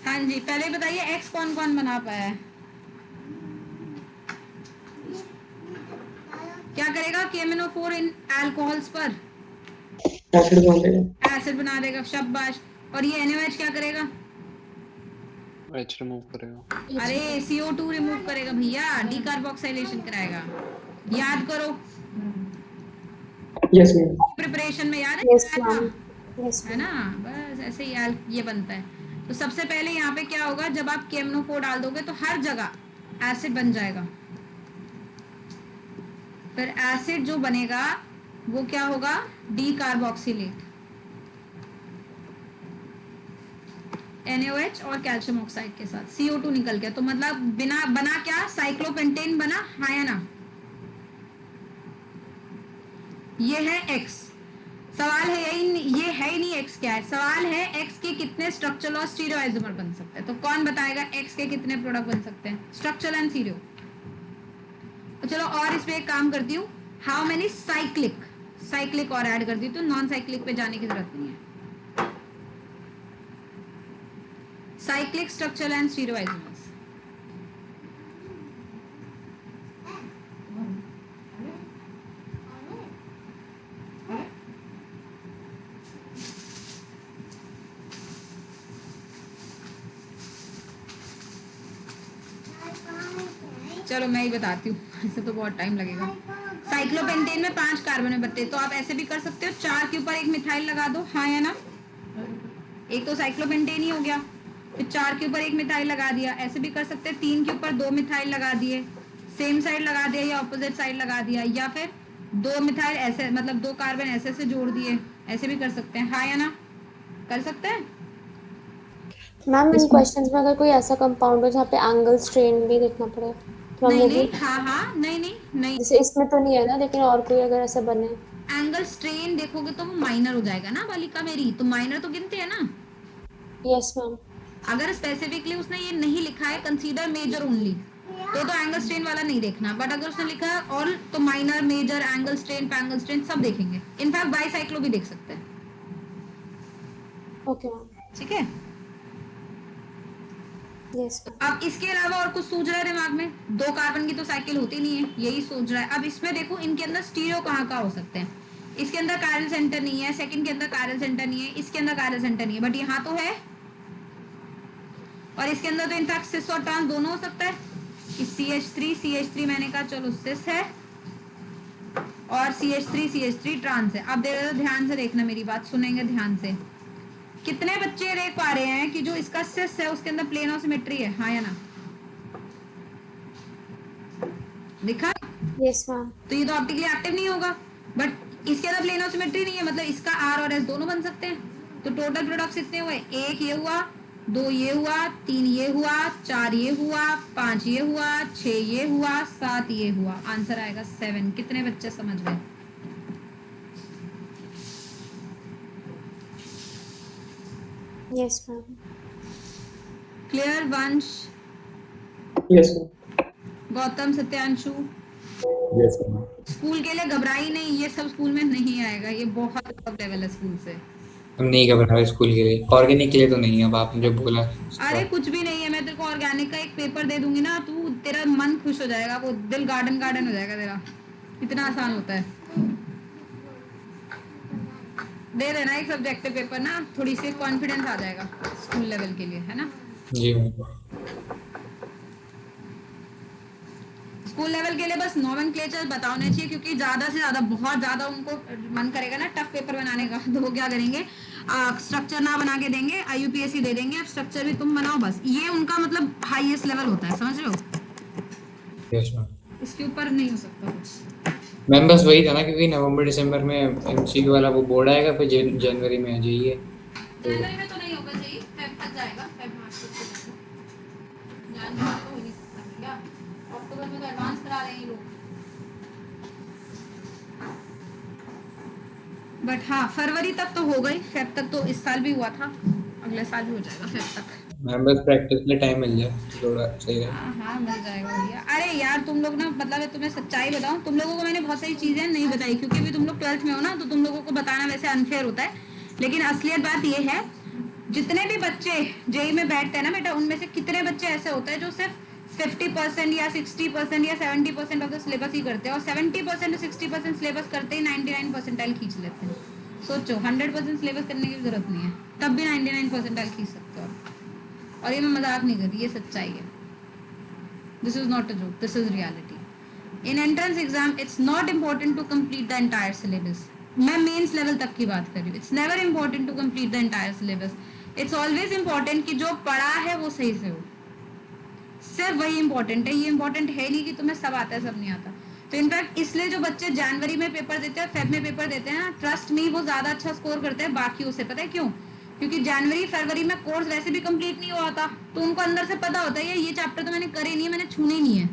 हाँ जी, पहले बताइए X कौन कौन बना पाया है? क्या करेगा KMNO4 इन अल्कोहल्स पर? एसिड बना देगा। एसिड बना देगा, शाबाश। और ये NaOH क्या करेगा? H रिमूव करेगा। अरे CO2 रिमूव करेगा भैया, डीकार्बोक्सिलेशन कराएगा। याद करो, यस मैम। प्रिपरेशन में याद Yes, है ma'am. Yes, है ना? बस ऐसे ही ये बनता है। तो सबसे पहले यहाँ पे क्या होगा, जब आप KMNO4 डाल दोगे तो हर जगह एसिड बन जाएगा। फिर एसिड जो बनेगा वो क्या होगा, डीकार्बोक्सिलेट, NaOH और कैल्शियम ऑक्साइड के साथ CO2 निकल गया। तो मतलब बिना बना क्या, साइक्लोपेंटेन बना, हाँ या ना? ये है X। सवाल है ये है ही नहीं X क्या है, सवाल है X के कितने स्ट्रक्चरल और स्टीरियोआइसोमर बन सकते हैं। तो कौन बताएगा X के कितने प्रोडक्ट बन सकते हैं, स्ट्रक्चरल एंड स्टीरियो? तो चलो और इस पे एक काम करती हूँ, हाउ मेनी साइक्लिक और ऐड कर दी, तो नॉन साइक्लिक पे जाने की जरूरत नहीं है। Cyclic, structural and stereoisomers. चलो मैं ही बताती हूँ, ऐसे तो बहुत टाइम लगेगा। साइक्लोपेंटेन में 5 कार्बन बनते, तो आप ऐसे भी कर सकते हो, 4 के ऊपर एक मिथाइल लगा दो, हाँ या ना? एक तो साइक्लोपेंटेन ही हो गया, फिर 4 के ऊपर एक मिथाइल लगा दिया। ऐसे भी कर सकते हैं, 3 के ऊपर 2 मिथाइल लगा दिए, सेम साइड लगा दिया या ऑपोजिट साइड लगा दिया, या फिर 2 मिथाइल ऐसे, मतलब 2 कार्बन ऐसे से जोड़ दिए, ऐसे भी कर सकते हैं, हाँ या ना? कर सकते हैं। मैम इन क्वेश्चंस में अगर कोई ऐसा कंपाउंड हो जहाँ पे एंगल स्ट्रेन भी देखना पड़े तो हम नहीं वो नहीं, भी, हाँ नहीं, जैसे इसमें तो नहीं है ना, लेकिन और कोई अगर ऐसा बने। एंगल स्ट्रेन देखोगे तो वो माइनर हो जाएगा ना बालिका मेरी, तो माइनर तो गिनते हैं ना। Yes ma'am. अगर स्पेसिफिकली उसने ये नहीं लिखा है कंसीडर मेजर ओनली, तो एंगल स्ट्रेन वाला नहीं देखना, बट अगर उसने लिखा है ऑल, तो माइनर, मेजर, एंगल स्ट्रेन, पैंगल स्ट्रेन सब देखेंगे। इनफैक्ट बाईसाइक्लो भी देख सकते हैं। Okay ma'am. ठीक है, यस मैम। अब इसके अलावा और कुछ सूझ रहा है दिमाग में? 2 कार्बन की तो साइकिल होती नहीं है, यही सोच रहा है। अब इसमें देखो इनके अंदर स्टीरियो कहाँ हो सकते हैं। इसके अंदर कायरल सेंटर नहीं है, सेकंड के अंदर कायरल सेंटर नहीं है, इसके अंदर कायरल सेंटर नहीं है, बट यहाँ तो है। और इसके अंदर तो इनफैक्ट सिस और ट्रांस दोनों हो सकता है कि CH3 मैंने कहा चलो सिस है, और CH3 ट्रांस है। अब ध्यान से देखना, मेरी बात सुनेंगे ध्यान से। कितने बच्चे देख पा रहे हैं कि जो इसका सिस है उसके अंदर प्लेन ऑफ सिमेट्री है, हाँ या ना? दिखा? Yes ma'am. तो ये तो ऑप्टिकली एक्टिव नहीं होगा, बट इसके अंदर प्लेन ऑफ सिमेट्री नहीं है, मतलब इसका R और S दोनों बन सकते हैं। तो टोटल प्रोडक्ट कितने हुए? 1 ये हुआ, 2 ये हुआ, 3 ये हुआ, 4 ये हुआ, 5 ये हुआ, 6 ये हुआ, 7 ये हुआ। आंसर आएगा 7। कितने बच्चे समझ गए? Yes ma'am. क्लियर? वंश, yes ma'am. Gautam, Satyanshu, yes ma'am. School के लिए घबराई नहीं, ये सब स्कूल में नहीं आएगा, ये बहुत टॉप लेवल है स्कूल से। हम नहीं घबरा रहे स्कूल के लिए, ऑर्गेनिक के लिए तो नहीं है। अब आपने जो बोला अरे कुछ भी नहीं है, मैं तेरे को ऑर्गेनिक का एक पेपर दे दूंगी ना, तू, तेरा मन खुश हो जाएगा, वो दिल गार्डन हो जाएगा तेरा। इतना आसान होता है। दे देना एक सब्जेक्टिव पेपर ना, थोड़ी सी कॉन्फिडेंस आ जाएगा स्कूल लेवल के लिए, है ना? जी मैम। स्कूल स्कूल लेवल के लिए बस नोमेनक्लेचर बताने चाहिए, क्योंकि ज्यादा से ज्यादा बहुत ज्यादा उनको मन करेगा ना टफ पेपर बनाने का, तो वो क्या करेंगे, स्ट्रक्चर ना बना के देंगे, आईयूपीएससी दे देंगे, अब स्ट्रक्चर भी तुम बनाओ, बस ये उनका मतलब हाईएस्ट लेवल होता है, समझ रहे हो? Yes ma'am. इसके ऊपर नहीं हो सकता कुछ। मैम बस वही था ना, क्योंकि नवंबर दिसंबर में एमसीक्यू वाला वो बोर्ड आएगा, फिर जनवरी में आ जाइए तो जनवरी में तो नहीं होगा, चाहिए फेब तक जाएगा, फेब मार्च तक जाएगा, जनवरी में तो हो नहीं सकता भैया, अक्टूबर में तो एडवांस करा रहे हैं ये लोग। बट हाँ, फरवरी तक तो हो गई, फेब तक तो इस साल भी हुआ था, अगले साल भी हो जाएगा फेब तक। मैम बस प्रैक्टिस के लिए टाइम मिल जाए तो थोड़ा सही रहे। हाँ हाँ, मिल जाएगा भैया। अरे यार तुम लोग ना, मतलब तुम्हें सच्चाई बताऊं, तुम लोगों को मैंने बहुत सारी चीजें नहीं बताई, क्योंकि अभी तुम लोग 12th में हो ना, तो तुम लोगों को बताना वैसे अनफेयर होता है, लेकिन असलियत बात ये है, जितने भी बच्चे जेई में बैठते हैं ना बेटा, उनमें से कितने बच्चे ऐसे होते हैं जो सिर्फ 50% या 60% या 70% ऑफ द सिलेबस ही करते हैं, और 70% 60% सिलेबस करते ही 99 परसेंटाइल खींच लेते हैं। सोचो, 100% सिलेबस करने की जरूरत नहीं है, तब भी 99 परसेंटाइल खींच सकते हो। और ये मैं मजाक नहीं कर रही, ये सच्चाई है। This is not a joke, this is reality. In entrance exam, it's not important to complete the entire syllabus. मैं मेंस लेवल तक की बात कर रही हूँ. It's never important to complete the entire syllabus. It's always important कि जो पढ़ा है वो सही से हो. सिर्फ वही इम्पोर्टेंट है, ये इम्पोर्टेंट है नहीं कि तुम्हें सब आता है सब नहीं आता। तो इनफैक्ट इसलिए जो बच्चे जनवरी में पेपर देते हैं, फेब में पेपर देते हैं ना, ट्रस्ट मी वो ज्यादा अच्छा स्कोर करते हैं बाकियों से। पता है क्यों? क्योंकि जनवरी फरवरी में कोर्स वैसे भी कंप्लीट नहीं हुआ था, तो उनको अंदर से पता होता है ये चैप्टर तो मैंने करे नहीं है, मैंने छूने नहीं है,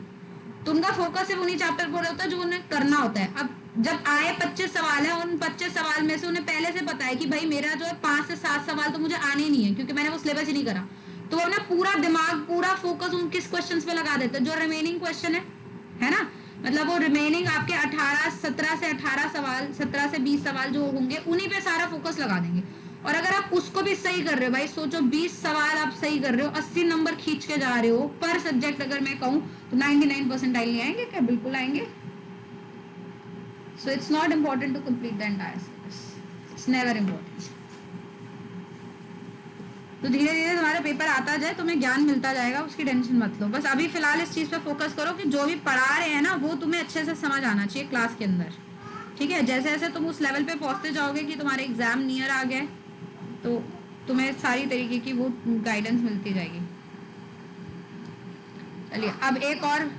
तो उनका फोकस सिर्फ उन्हीं चैप्टर पर होता है जो उन्हें करना होता है। अब जब आए 25 सवाल है, उन 25 सवाल में से उन्हें पहले से पता है कि भाई मेरा जो है 5 से 7 सवाल तो मुझे आने ही नहीं है, क्योंकि मैंने वो सिलेबस ही नहीं करा, तो वो अपना पूरा दिमाग पूरा फोकस उन किस क्वेश्चंस पे लगा देते हैं, जो रिमेनिंग क्वेश्चन है ना, मतलब वो रिमेनिंग आपके 17 से 18 सवाल, 17 से 20 सवाल जो होंगे, उन्हीं पे सारा फोकस लगा देंगे। और अगर आप उसको भी सही कर रहे हो, भाई सोचो 20 सवाल आप सही कर रहे हो, 80 नंबर खींच के जा रहे हो पर सब्जेक्ट, अगर मैं कहूँ तो 99 परसेंटाइल नहीं आएंगे क्या? बिल्कुल आएंगे। So it's not important to complete the entire syllabus, it's never important. तो धीरे धीरे तुम्हारा पेपर आता जाए, तुम्हें ज्ञान मिलता जाएगा, उसकी टेंशन मत लो। बस अभी फिलहाल इस चीज़ पे फोकस करो कि जो भी पढ़ा रहे हैं ना, वो तुम्हें अच्छे से समझ आना चाहिए क्लास के अंदर, ठीक है? जैसे जैसे तुम उस लेवल पे पहुंचते जाओगे कि तुम्हारे एग्जाम नियर आ गए, तो तुम्हें सारी तरीके की वो गाइडेंस मिलती जाएगी। चलिए, अब एक और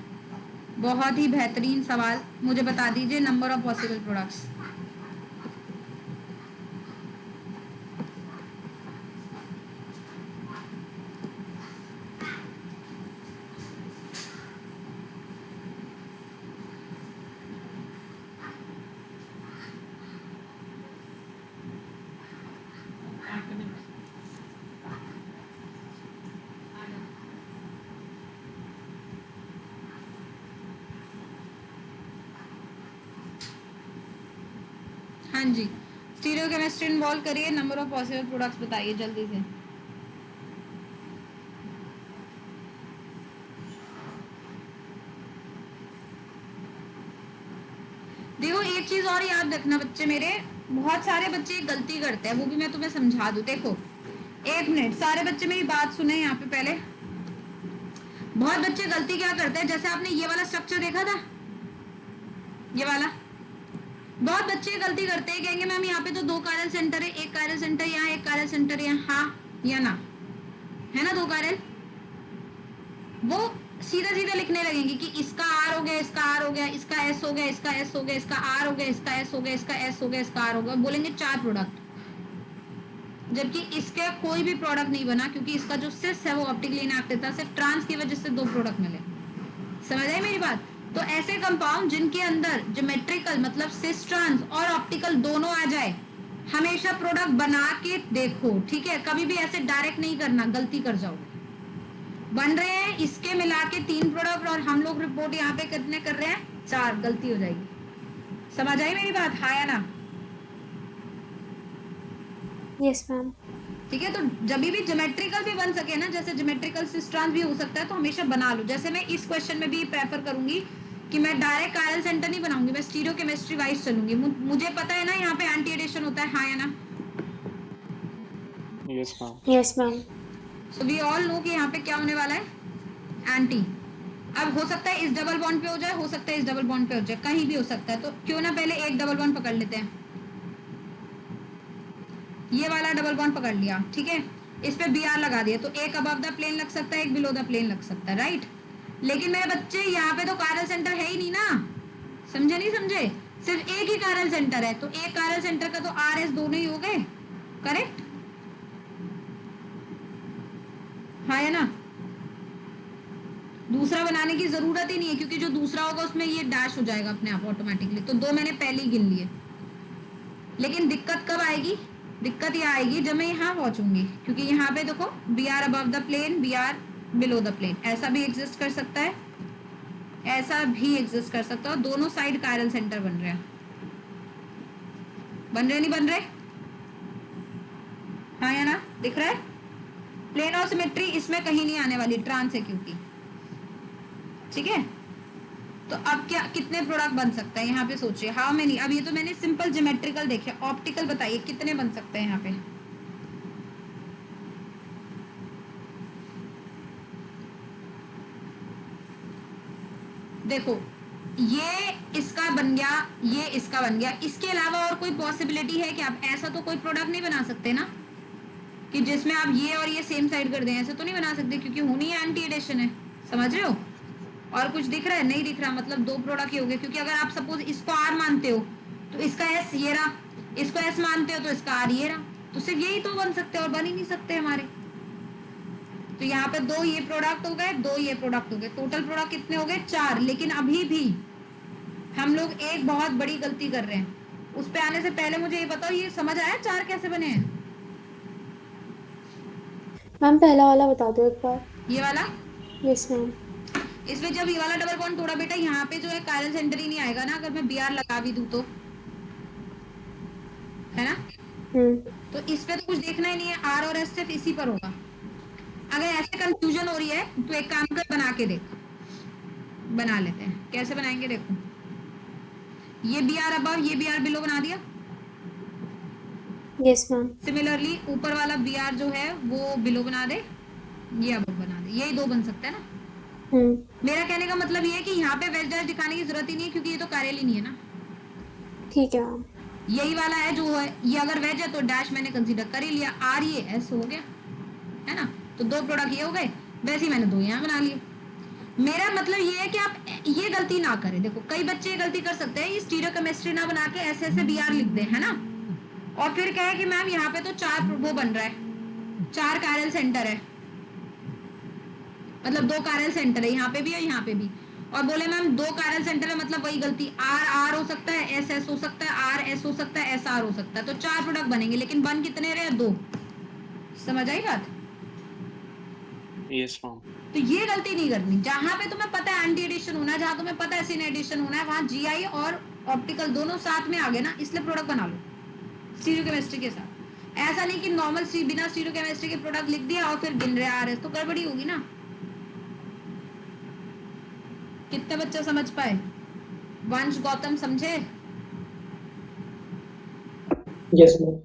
बहुत ही बेहतरीन सवाल, मुझे बता दीजिए नंबर ऑफ पॉसिबल प्रोडक्ट्स। हाँ जी, स्टीरियो केमिस्ट्री इन्वॉल्व करिए, नंबर ऑफ पॉसिबल प्रोडक्ट्स बताइए जल्दी से। देखो एक चीज और याद रखना बच्चे मेरे, बहुत सारे बच्चे एक गलती करते हैं, वो भी मैं तुम्हें समझा दूं। देखो एक मिनट, सारे बच्चे मेरी बात सुने यहाँ पे पहले। बहुत बच्चे गलती क्या करते हैं, जैसे आपने ये वाला स्ट्रक्चर देखा था, ये वाला, बहुत बच्चे गलती करते हैं, कहेंगे मैम यहाँ पे तो 2 कार्यल सेंटर है, एक कार्यल सेंटर यहाँ, एक कार्यल सेंटर यहाँ, हाँ या ना, है ना 2 कार्यल, वो सीधा सीधा लिखने लगेंगे कि इसका आर हो गया, इसका आर हो गया, इसका एस हो गया, इसका एस हो गया, इसका आर हो गया, इसका एस हो गया, इसका एस हो गया, इसका आर हो गया, बोलेंगे 4 प्रोडक्ट, जबकि इसके कोई भी प्रोडक्ट नहीं बना, क्योंकि इसका जो सिस है वो ऑप्टिकली इनएक्टिव था, सिर्फ ट्रांस की वजह से 2 प्रोडक्ट मिले। समझ आई मेरी बात? तो ऐसे कंपाउंड जिनके अंदर ज्योमेट्रिकल मतलब सिस ट्रांस और ऑप्टिकल दोनों आ जाए, हमेशा प्रोडक्ट बना के देखो, ठीक है? कभी भी ऐसे डायरेक्ट नहीं करना, गलती कर जाओगे। बन रहे हैं इसके मिला के 3 प्रोडक्ट, और हम लोग रिपोर्ट यहाँ पे कितने कर रहे हैं? 4, गलती हो जाएगी। समझ आई मेरी बात, हाँ या ना? Yes ma'am. ठीक है, तो जब भी ज्योमेट्रिकल भी बन सके ना, जैसे ज्योमेट्रिकल सिस ट्रांस भी हो सकता है, तो हमेशा बना लो। जैसे मैं इस क्वेश्चन में भी प्रेफर करूंगी कि मैं डायरेक्ट कायरल सेंटर नहीं बनाऊंगी, मैं स्टीरियो केमिस्ट्री वाइज चलूंगी। मुझे पता है ना यहाँ पे एंटी एडिशन होता है, हाँ या ना? Yes ma'am. Yes ma'am. So we all know कि यहाँ पे क्या होने वाला है, एंटी। अब हो सकता है इस डबल बॉन्ड पे हो जाए, हो सकता है इस डबल बॉन्ड पे हो जाए, कहीं भी हो सकता है। तो क्यों ना पहले एक डबल बॉन्ड पकड़ लेते हैं, ये वाला डबल बॉन्ड पकड़ लिया, ठीक है, इस पे बी आर लगा दिया, तो एक अबव द प्लेन लग सकता है, एक बिलो द प्लेन लग सकता है, राइट। लेकिन मेरे बच्चे यहाँ पे तो कायरल सेंटर है ही नहीं ना, समझे नहीं समझे, सिर्फ एक ही कायरल सेंटर है, तो एक कायरल सेंटर का तो आर एस दोनों ही हो गए, करेक्ट, हाँ या ना। दूसरा बनाने की जरूरत ही नहीं है, क्योंकि जो दूसरा होगा उसमें ये डैश हो जाएगा अपने आप ऑटोमेटिकली, तो दो मैंने पहले ही गिन लिए। लेकिन दिक्कत कब आएगी, दिक्कत ये आएगी जब मैं यहाँ पहुंचूंगी, क्योंकि यहाँ पे देखो we are above the plane, we are below the plane, ऐसा भी एग्जिस्ट कर सकता है, ऐसा भी एग्जिस्ट कर सकता है, और दोनों साइड कायरल सेंटर बन रहे हैं, बन रहे नहीं बन रहे, हाँ या ना, दिख रहा है। प्लेन और सिमेट्री इसमें कहीं नहीं आने वाली, ट्रांस है क्योंकि, ठीक है। तो अब क्या कितने प्रोडक्ट बन सकते हैं यहाँ पे सोचिए, हाउ मेनी। अब ये तो मैंने सिंपल ज्योमेट्रिकल देखे, ऑप्टिकल बताइए कितने बन सकते हैं यहाँ पे। देखो ये इसका बन गया, ये इसका बन गया, इसके अलावा और कोई पॉसिबिलिटी है कि आप ऐसा तो कोई प्रोडक्ट नहीं बना सकते ना, कि जिसमें आप ये और ये सेम साइड कर दें, ऐसे तो नहीं बना सकते, क्योंकि होनी एंटी एडिशन है, समझ रहे हो। और कुछ दिख रहा है, नहीं दिख रहा, मतलब दो प्रोडक्ट ही हो गए, क्योंकि अगर आप सपोज इसको आर मानते हो तो इसका एस ये रहा, इसको एस मानते हो तो इसका आर ये रहा, तो सिर्फ यही तो बन सकते हैं, और बन ही नहीं सकते हमारे। तो यहाँ पे दो ये प्रोडक्ट हो गए, दो ये प्रोडक्ट हो गए, टोटल प्रोडक्ट कितने हो गए, 4। लेकिन अभी भी हम लोग एक बहुत बड़ी गलती कर रहे हैं। उस पे आने से पहले मुझे ये बताओ, ये समझ आया 4 कैसे बने हैं। मैम पहला वाला बता दो एक बार। ये वाला, यस मैम। इसमें जब ये वाला डबल बॉन्ड तोड़ा बेटा, यहाँ पे जो है कायरल सेंटर ही नहीं आएगा ना, अगर मैं बी आर लगा भी दूं तो, है ना। तो इस पे तो कुछ देखना ही नहीं है, आर और एस सिर्फ इसी पर होगा। अगर ऐसे कंफ्यूजन हो रही है तो एक काम कर, बना के देख, बना लेते हैं, कैसे बनाएंगे देखो। ये बी आर अबव, ये बी आर बिलो बना दिया। Yes ma'am. सिमिलरली ऊपर वाला बी आर जो है वो बिलो बना दे, ये अबव बना दे, यही दो बन सकते हैं ना। मेरा कहने का मतलब ये है कि यहाँ पे वेज डैश दिखाने की जरूरत ही नहीं है, क्योंकि ये तो कायरल ही नहीं है ना। ठीक है मैम। यही वाला है जो है, ये अगर वेज है तो डैश मैंने कंसीडर कर ही लिया, आर ये एस हो गया, है ना। तो दो प्रोडक्ट ये हो गए, वैसे ही मैंने दो यहाँ बना लिए। मेरा मतलब ये है कि आप ये गलती ना करें। देखो कई बच्चे ये गलती कर सकते हैं, ये स्टीरियोकेमिस्ट्री ना बना के ऐसे ऐसे बी आर लिख दे, है ना, और फिर कहे कि मैम यहाँ पे तो 4 वो बन रहा है, 4 कायरल सेंटर है, मतलब 2 कायरल सेंटर है यहाँ पे भी और यहाँ पे भी, और बोले मैम 2 कायरल सेंटर है, मतलब वही गलती, आर आर हो सकता है, एस एस हो सकता है, आर एस हो सकता है, एस आर हो सकता है, तो 4 प्रोडक्ट बनेंगे, लेकिन बन कितने रहे, 2। समझ आई बात। Yes ma'am. तो ये गलती नहीं करनी, जहां पे तुम्हें पता है एंटी एडिशन होना है, जहां तुम्हें पता है सिन एडिशन होना है, वहां जीआई और ऑप्टिकल दोनों साथ में आ गए ना, इसलिए प्रोडक्ट बना लो स्टीरियोकेमिस्ट्री के साथ। ऐसा नहीं कि नॉर्मल बिना स्टीरियोकेमिस्ट्री के प्रोडक्ट लिख दिया और फिर गिन रहे आर एस, तो गड़बड़ी होगी ना। कितने बच्चे समझ पाए, वंश गौतम समझे, यस मैम।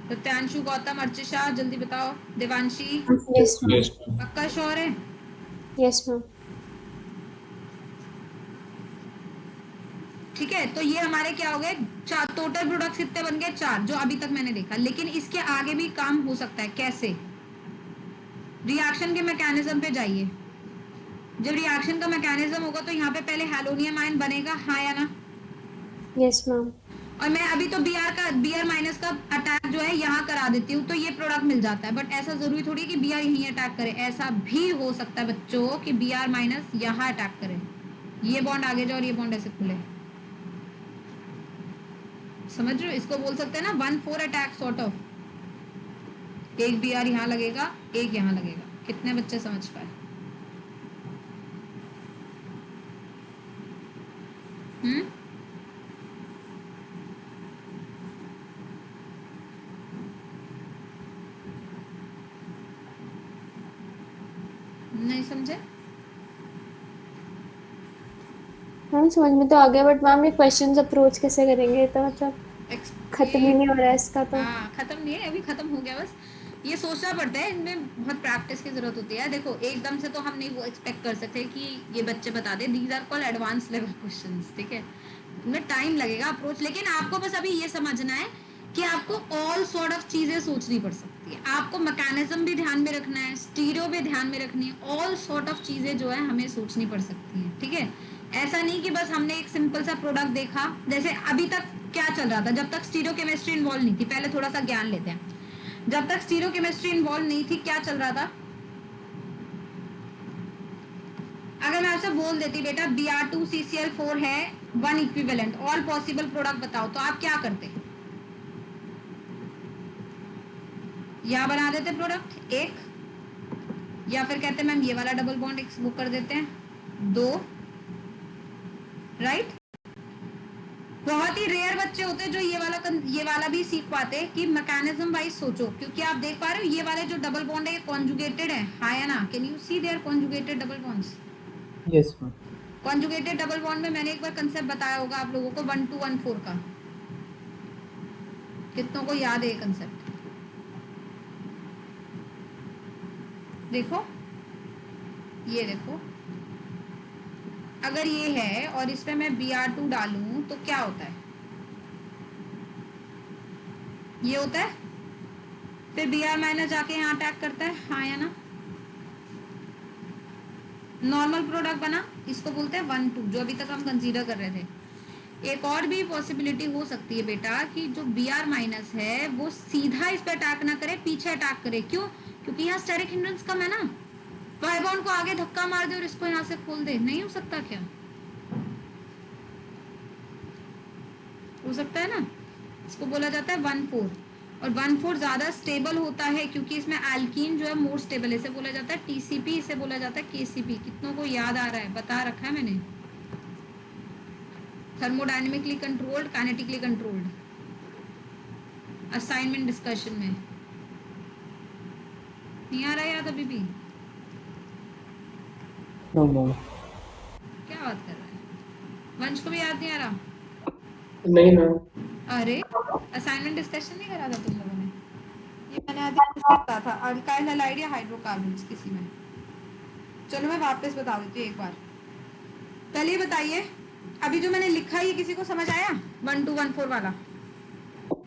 सत्यांशु गौतम अर्चिशा जल्दी बताओ, Devanshi yes ma'am. Yes ma'am. पक्का श्योर है। Yes ma'am. ठीक है, तो ये हमारे क्या हो गए, 4 टोटल प्रोडक्ट्स कितने बन गए, 4 जो अभी तक मैंने देखा। लेकिन इसके आगे भी काम हो सकता है, कैसे, रिएक्शन के मैकेनिज्म पे जाइए। जब रिएक्शन का मैकेनिज्म होगा तो यहाँ पे पहले हैलोनियम आयन बनेगा, हाँ या ना। Yes ma'am. और मैं अभी तो बी आर माइनस का अटैक जो है यहाँ करा देती हूँ, तो ये प्रोडक्ट मिल जाता है। बट ऐसा जरूरी थोड़ी है कि बी आर यहीं अटैक करे, ऐसा भी हो सकता है बच्चों कि बी आर माइनस यहाँ अटैक करे, ये बॉन्ड आगे जाए और ये बॉन्ड ऐसे खुले, समझ रहे हो। इसको बोल सकते हैं ना 1-4 अटैक सॉर्ट ऑफ, एक बी आर यहाँ लगेगा, एक यहाँ लगेगा। कितने बच्चे समझ पाए। नहीं समझे। मैम समझ में तो आ गया, बट मैम ये क्वेश्चंस अप्रोच कैसे करेंगे, तो मतलब खत्म ही नहीं हो रहा है इसका तो। हाँ खत्म नहीं है, अभी खत्म हो गया बस। ये सोचना पड़ता है, इनमें बहुत प्रैक्टिस की जरूरत होती है। देखो एकदम से तो हम नहीं वो एक्सपेक्ट कर सकते कि ये बच्चे बता दे, these are called advance level questions, ठीक है, इनमें टाइम लगेगा अप्रोच। लेकिन आपको बस अभी ये समझना है कि आपको ऑल सॉर्ट ऑफ चीजें सोचनी पड़ सकती है, आपको मैकेनिज्म भी ध्यान में रखना है, स्टीरियो भी ध्यान में रखनी है, ऑल सॉर्ट ऑफ चीजें जो है हमें सोचनी पड़ सकती है, ठीक है। ऐसा नहीं कि बस हमने एक सिंपल सा प्रोडक्ट देखा, जैसे अभी तक क्या चल रहा था, जब तक स्टीरियो केमिस्ट्री इन्वॉल्व नहीं थी, पहले थोड़ा सा ज्ञान लेते हैं, जब तक स्टीरियो केमिस्ट्री इन्वॉल्व नहीं थी क्या चल रहा था। अगर मैं आपसे बोल देती बेटा Br2CCl4 है 1 इक्विवेलेंट, ऑल पॉसिबल प्रोडक्ट बताओ, तो आप क्या करते? या बना देते प्रोडक्ट एक, या फिर कहते मैम ये वाला डबल बॉन्ड वो कर देते हैं 2, राइट। बहुत ही रेयर बच्चे होते हैं जो ये वाला भी सीख पाते कि मैकेनिज्म वाइज सोचो, क्योंकि आप देख पा रहे हो ये वाले जो डबल बॉन्ड है ये कॉन्जुगेटेड है, हाँ या ना? Can you see there conjugated double bonds? Yes ma'am. Conjugated double bond में मैंने एक बार कंसेप्ट बताया होगा आप लोगों को 1214 का, कितनों को याद है ये कंसेप्ट? देखो ये देखो, अगर ये है और इसमें मैं Br2 डालूं तो क्या होता है? ये होता है, फिर Br माइनस जाके यहाँ अटैक करता है, हाँ या ना? नॉर्मल प्रोडक्ट बना, इसको बोलते हैं 1,2 जो अभी तक हम कंसीडर कर रहे थे। एक और भी पॉसिबिलिटी हो सकती है बेटा कि जो Br माइनस है वो सीधा इस पे अटैक ना करे, पीछे अटैक करे। क्यों? क्योंकि यहाँ स्टेरिक हिंड्रेंस कम है ना, वाई बॉन्ड को आगे धक्का मार दे और इसको यहाँ से खोल दे, नहीं हो सकता क्या? हो सकता है ना। इसको बोला जाता है 1,4, और 1,4 ज्यादा स्टेबल होता है क्योंकि इसमें एल्कीन जो है मोर स्टेबल है, इसे बोला जाता है TCP, इसे बोला जाता है KCP। कितनों को याद आ रहा है? बता रखा है मैंने, thermodynamically controlled, kinetically controlled, assignment discussion में। नहीं आ रहा याद अभी भी? No ma'am. क्या बात कर रहा है? वंश को भी याद नहीं आ रहा? नहीं मैम। अरे असाइनमेंट डिस्कशन नहीं करा था तुम लोगों ने? ये मैंने आज कहा था, अल्काइल हैलाइड या हाइड्रोकार्बन्स किसी में। चलो मैं वापस बता देती हूँ एक बार। पहले ये बताइए, अभी जो मैंने लिखा है ये किसी को समझ आया? 1214 वाला?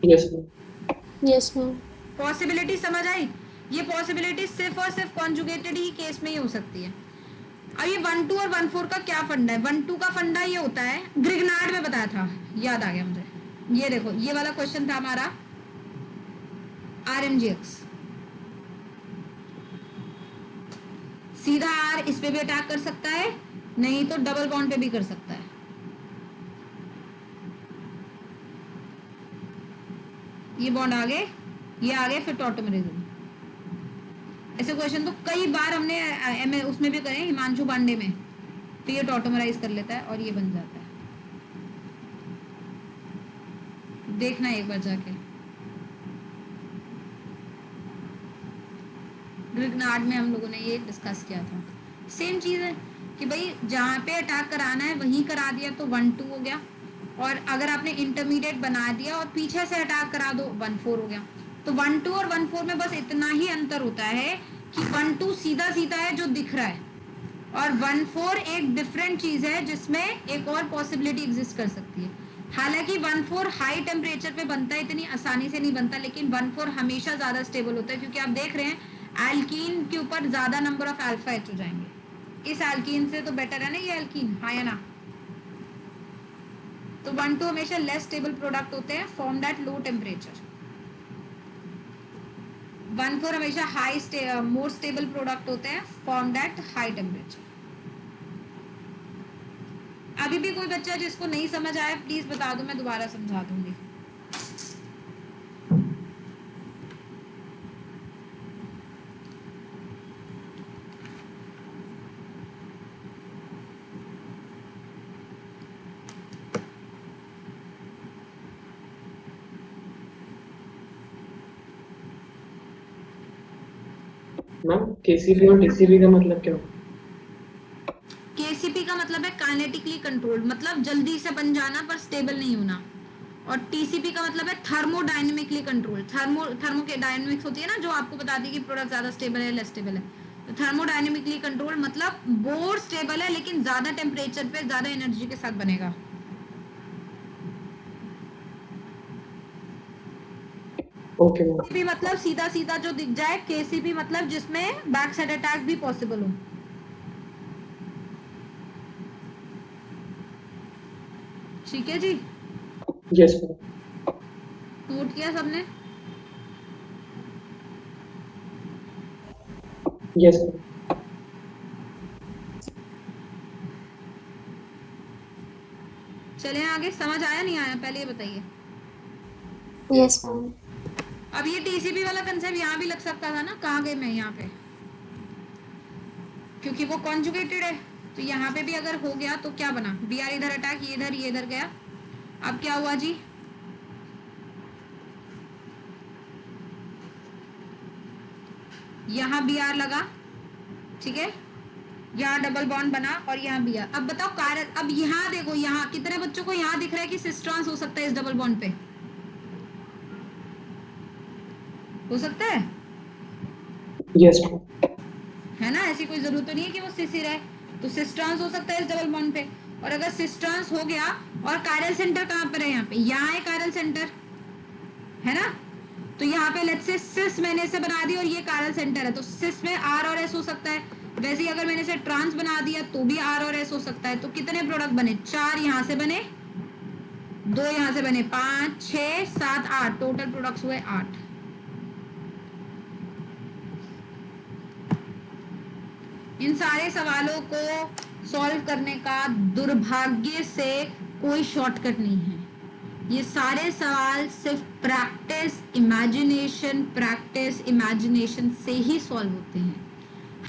Yes ma'am. Yes ma'am. Possibility समझ आई? ये पॉसिबिलिटी सिर्फ और सिर्फ कॉन्जुगेटेड ही केस में ही हो सकती है। और ये 1,2 और 1,4 का क्या फंडा है? 1,2 का फंडा ये होता है, ग्रिग्नार्ड में बताया था, याद आ गया मुझे। ये देखो, ये वाला क्वेश्चन था हमारा RMGX। सीधा R इस पे भी अटैक कर सकता है, नहीं तो डबल बॉन्ड पे भी कर सकता है। ये बॉन्ड आगे, ये आगे, फिर टॉटोमेरिज्म। ऐसे क्वेश्चन तो कई बार हमने उसमें भी करे, हिमांशु पांडे में। तो ये टॉटोमराइज कर लेता है और ये बन जाता है। देखना एक बार जाके, ग्रिग्नार्ड में हम लोगों ने ये डिस्कस किया था। सेम चीज है कि भाई जहाँ पे अटैक कराना है वहीं करा दिया तो 1,2 हो गया, और अगर आपने इंटरमीडिएट बना दिया और पीछे से अटैक करा दो 1,4 हो गया। तो 1,2 और 1,4 में बस इतना ही अंतर होता है कि 1,2 सीधा सीधा है जो दिख रहा है, और 1,4 एक डिफरेंट चीज है जिसमें एक और पॉसिबिलिटी एग्जिस्ट कर सकती है। हालांकि 1,4 हाई टेम्परेचर पे बनता है, इतनी आसानी से नहीं बनता, लेकिन 1,4 हमेशा ज्यादा स्टेबल होता है क्योंकि आप देख रहे हैं एल्कीन के ऊपर ज्यादा नंबर ऑफ अल्फा एच हो जाएंगे। इस एल्कीन से तो बेटर है ना ये एल्कीन, हाँ या ना? तो 1,2 हमेशा लेस स्टेबल प्रोडक्ट होते हैं, फॉर्म्ड एट लो टेम्परेचर। 1,4 हमेशा मोर स्टेबल प्रोडक्ट होते हैं, फॉर्म्ड एट हाई टेम्परेचर। अभी भी कोई बच्चा जिसको नहीं समझ आया प्लीज बता दो, मैं दोबारा समझा दूंगी। मैम KCP और TCP का मतलब क्या? KCP का मतलब है काइनेटिकली कंट्रोल्ड, मतलब जल्दी से बन जाना पर स्टेबल नहीं होना। और टीसीपी का मतलब है थर्मोडायनेमिकली कंट्रोल। थर्मो के डायनेमिक्स होती है ना, जो आपको बताती है कि प्रोडक्ट ज्यादा स्टेबल है लेस स्टेबल है। तो थर्मोडायनेमिकली कंट्रोल मतलब बोर स्टेबल है लेकिन ज्यादा टेम्परेचर पे ज्यादा एनर्जी के साथ बनेगा। Okay ma'am. केसीपी मतलब सीधा सीधा जो दिख जाए, केसीपी मतलब जिसमें बैक साइड अटैक भी पॉसिबल हो। ठीक है जी, यस मैम। नोट किया सबने? Yes ma'am. चले आगे, समझ आया नहीं आया पहले ये बताइए। Yes ma'am. अब ये टीसीपी वाला कंसेप्ट यहाँ भी लग सकता था ना, कहाँ गए मैं यहाँ पे, क्योंकि वो कॉन्जुगेटेड है। तो यहाँ पे भी अगर हो गया तो क्या बना, बी आर इधर अटैक, ये इधर गया। अब क्या हुआ जी, यहाँ बी आर लगा, ठीक है, यहाँ डबल बॉन्ड बना और यहाँ बी आर। अब बताओ कारण, अब यहाँ देखो, यहाँ कितने बच्चों को यहाँ दिख रहा है कि सिस ट्रांस हो सकता है इस डबल बॉन्ड पे, हो सकता है यस मैम। है ना? ऐसी कोई जरूरत तो नहीं है कि वो सिस ही रहे, तो सिस ट्रांस हो सकता है इस डबल बॉन्ड पे। और अगर सिस ट्रांस हो गया, और कायरल सेंटर कहाँ पर है, यहाँ है कायरल सेंटर, है ना? तो यहाँ पे लेट्स से सिस मैंने इसे बना दी और ये कायरल सेंटर है, तो सिस में आर और एस हो सकता है। वैसे ही अगर मैंने इसे ट्रांस बना दिया तो भी आर और एस हो सकता है। तो कितने प्रोडक्ट बने, 4 यहाँ से बने, 2 यहाँ से बने, 5 6 7 8, टोटल प्रोडक्ट्स हुए 8। इन सारे सवालों को सॉल्व करने का दुर्भाग्य से कोई शॉर्टकट नहीं है। ये सारे सवाल सिर्फ प्रैक्टिस इमेजिनेशन से ही सॉल्व होते हैं।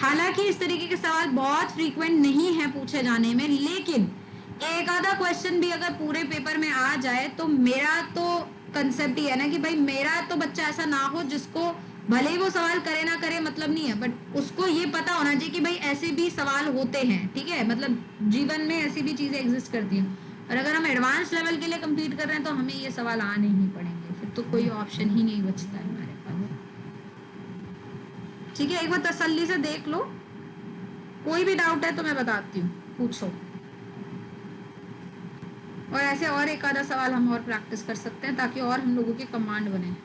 हालांकि इस तरीके के सवाल बहुत फ्रीक्वेंट नहीं है पूछे जाने में, लेकिन एक आधा क्वेश्चन भी अगर पूरे पेपर में आ जाए तो मेरा तो कंसेप्ट ही है ना कि भाई मेरा तो बच्चा ऐसा ना हो जिसको भले ही वो सवाल करे ना करे मतलब नहीं है, बट उसको ये पता होना चाहिए कि भाई ऐसे भी सवाल होते हैं, ठीक है, मतलब जीवन में ऐसी भी चीजें एग्जिस्ट करती हैं। और अगर हम एडवांस लेवल के लिए कंप्लीट कर रहे हैं तो हमें ये सवाल आने ही पड़ेंगे, फिर तो कोई ऑप्शन ही नहीं बचता है हमारे पास। ठीक है, एक बार तसल्ली से देख लो, कोई भी डाउट है तो मैं बताती हूँ, पूछो। और ऐसे और एक आधा सवाल हम और प्रैक्टिस कर सकते हैं ताकि और हम लोगों के कमांड बने।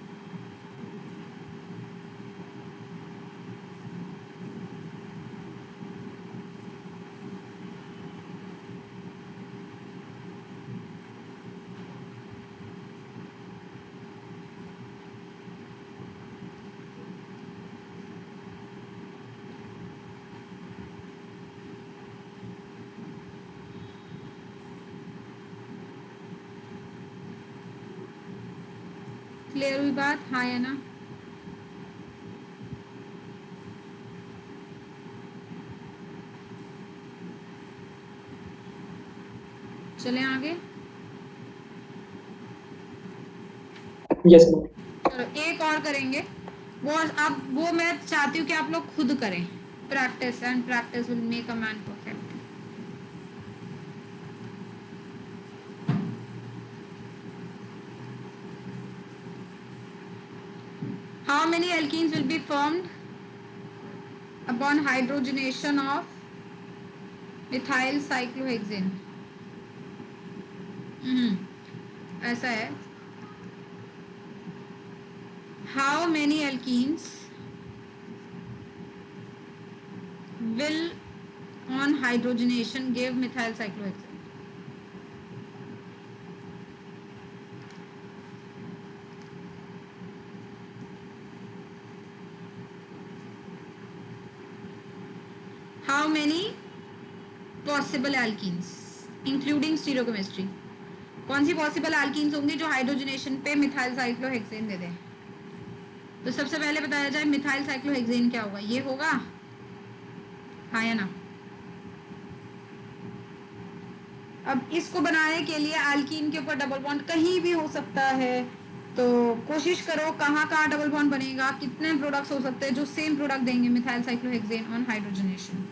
क्लियर हुई बात, हाँ या ना? चले आगे। Yes ma'am. चलो एक और करेंगे, वो अब वो मैं चाहती हूँ कि आप लोग खुद करें। Practice and practice will make a man perfect. How many alkenes will be formed upon hydrogenation of methyl cyclohexane? ऐसा है, how many alkenes will on hydrogenation give methyl cyclohexane? How many possible alkenes including stereochemistry? कौन सी possible alkenes होंगी जो hydrogenation पे methyl cyclohexane दे दें? तो सबसे पहले बताया जाए मिथाइल साइक्लोहेक्सेन क्या होगा, ये होगा, हाँ या ना? अब इसको बनाने के लिए एल्कीन के ऊपर डबल बॉन्ड कहीं भी हो सकता है, तो कोशिश करो कहाँ कहाँ डबल बॉन्ड बनेगा, कितने प्रोडक्ट्स हो सकते हैं जो सेम प्रोडक्ट देंगे methyl cyclohexane on hydrogenation.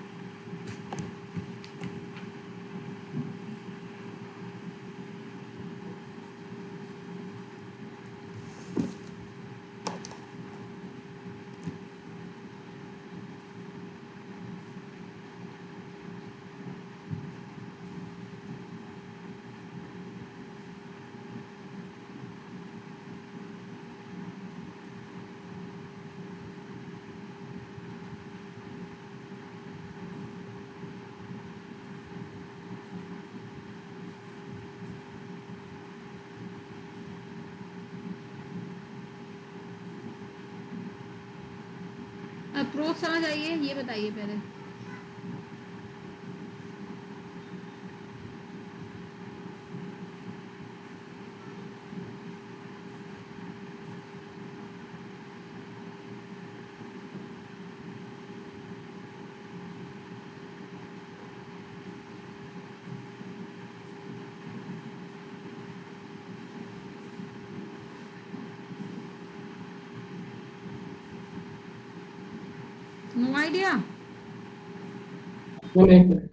Approach समझ आइए, ये बताइए पहले। No idea. मैम एक मिनट।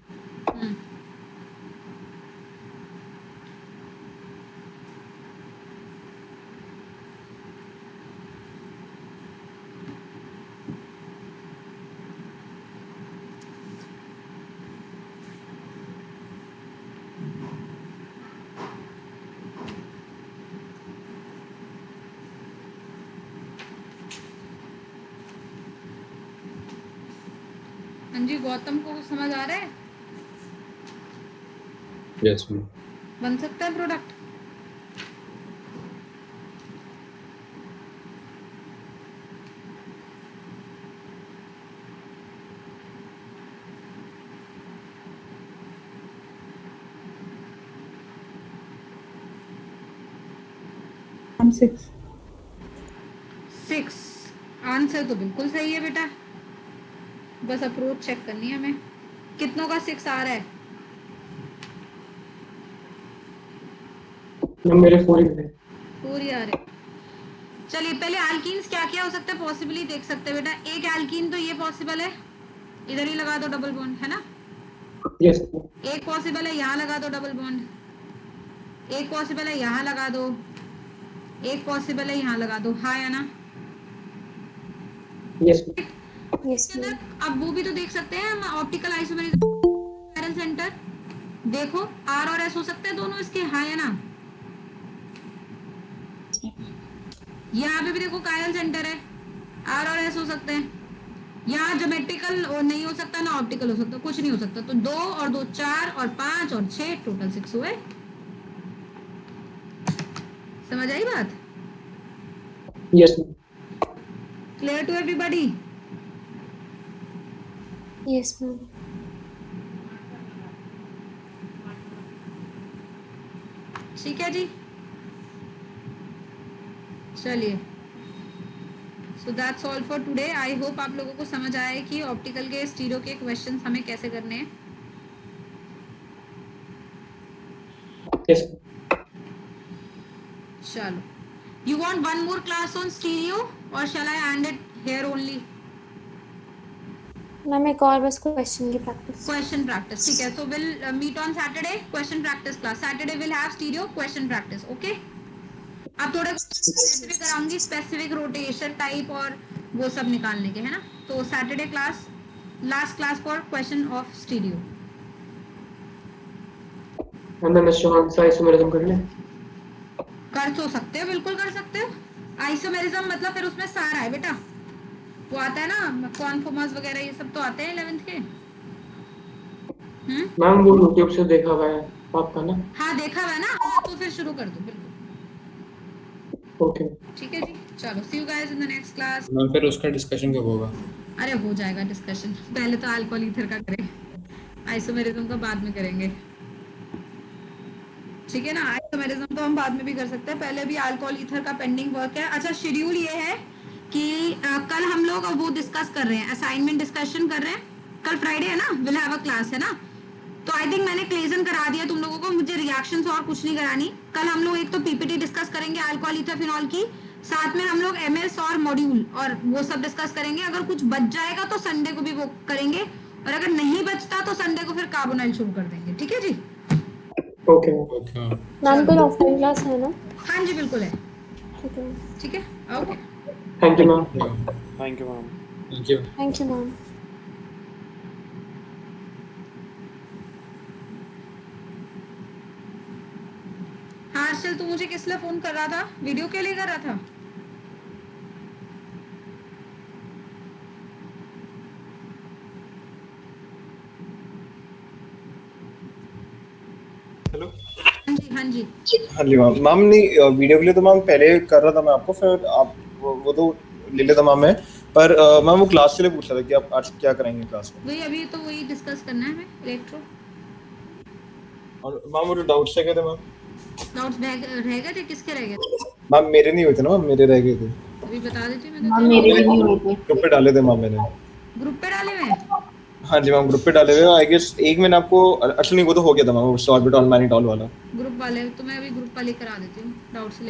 हाँ जी, गौतम को कुछ समझ आ रहा है? Yes ma'am. बन सकता है प्रोडक्ट? I'm 6. 6 आंसर तो बिल्कुल सही है बेटा, बस अप्रोच चेक करनी है हमें। कितनों का 6 आ रहा है? मैम मेरे 4 है। पूरी आ रहे। चलिए पहले एल्कीन्स क्या क्या हो सकता है पॉसिबली देख सकते हैं बेटा। एक एल्कीन तो ये पॉसिबल है, इधर ही लगा दो डबल बॉन्ड, है ना। यस एक पॉसिबल है यहाँ लगा दो डबल बॉन्ड, एक पॉसिबल है यहाँ लगा दो, एक पॉसिबल है यहाँ लगा दो। हाँ या ना? यस यस इसके मैम। अंदर अब वो भी तो देख सकते हैं हम, ऑप्टिकल आइसोमेरिज्म कायरल सेंटर। देखो आर और एस हो सकते हैं दोनों इसके। हाँ या ना? यहाँ पे भी देखो कायरल सेंटर है, आर और एस हो सकते हैं। यहाँ ज्योमेट्रिकल नहीं हो सकता ना ऑप्टिकल हो सकता, कुछ नहीं हो सकता। तो 2 और 2 4 और 5 और 6 टोटल 6 हुए। समझ आई बात? Yes clear to everybody? Yes ma'am. ठीक है जी, चलिए। So that's all for today. I hope आप लोगों को समझ आया है कि ऑप्टिकल के स्टीरियो के क्वेश्चंस हमें कैसे करने हैं। यस चलो, you want one more class on stereo और shall I end it here only? Ma'am एक और बस क्वेश्चन की प्रैक्टिस। क्वेश्चन प्रैक्टिस, ठीक है। So will meet on Saturday, question practice class. Saturday will have stereo question practice, okay. अब थोड़े ऐसे भी कराऊंगी स्पेसिफिक रोटेशन टाइप और वो सब निकालने के, है ना। तो Saturday class, last class for question of stereo. Ma'am मैं शोहान से आइसोमेरिज्म कर लें? कर तो सकते हो, बिल्कुल कर सकते हो। आइसोमेरिज्म मतलब फिर उसमें सारा है बेटा, वो आता है ना कॉन्फॉर्मर्स वगैरह, ये सब तो आते हैं 11th के। मैम वो यूट्यूब से देखा हुआ है आपका ना। हाँ देखा हुआ है ना, हाँ, तो फिर शुरू कर दो बिल्कुल। ओके ठीक है जी, चलो see you guys in the next class. Ma'am फिर उसका डिस्कशन कब होगा? अरे हो जाएगा डिस्कशन, पहले तो अल्कोहल ईथर का करें, आइसोमेरिज्म का बाद में करेंगे, ठीक है ना। आइसोमेरिज्म तो हम बाद में भी कर सकते हैं, पहले भी अल्कोहल ईथर का पेंडिंग वर्क है। अच्छा शेड्यूल ये है कि कल हम लोग वो डिस्कस कर रहे हैं, असाइनमेंट डिस्कशन कर रहे हैं। कल फ्राइडे है ना, विल हैव अ क्लास, है ना। तो आई थिंक मैंने क्लेजन करा दिया तुम लोगों को, मुझे रिएक्शंस और कुछ नहीं करानी। कल हम लोग एक तो पीपीटी डिस्कस करेंगे अल्कोहल ईथर फिनॉल की, साथ में हम लोग एमएस और मॉड्यूल और वो सब डिस्कस करेंगे। अगर कुछ बच जाएगा तो संडे को भी वो करेंगे, और अगर नहीं बचता तो संडे को फिर कार्बोनाइल शुरू कर देंगे, ठीक है जी। ओके ओके मैम कल ऑफलाइन क्लास है ना? हाँ जी बिल्कुल है, ठीक है। ठीक है, okay. Thank you ma'am. Thank you ma'am. Thank you. Thank you ma'am. हाँ अर्शल, तू मुझे किस लिए फोन कर रहा था? वीडियो के लिए कर रहा था? हेलो। हाँ जी हाँ जी मैम। मैम नहीं वीडियो के लिए तो मैम पहले कर रहा था मैं आपको, फिर आप वो तो ले लेता मैम मैं, पर मैम वो क्लास के लिए पूछ रहा था कि आप आज क्या कराएंगे क्लास में। वही अभी तो वही डिस्कस करना है हमें इलेक्ट्रो। और मैम मुझे डाउट्स रह गए थे मैम। डाउट्स रह गए थे, किसके रह गए थे? मैम मेरे नहीं हुए थे ना मैम, मेरे रह गए थे। अभी बता देती मैं हाँ तो। मेरे भी नहीं हुए थे। ग्रुप पे डाले थे मैम मैंने। ग्रुप पे डाले हुए हैं? हाँ जी मैम ग्रुप पे डाले हुए आई गेस। एक मैंने आपको एक्चुअली वो तो हो गया था मैम, वो ऑर्बिटल मैनिटॉल वाला। ग्रुप वाले तो मैं अभी ग्रुप वाले करा देती हूँ, डाउट्स ले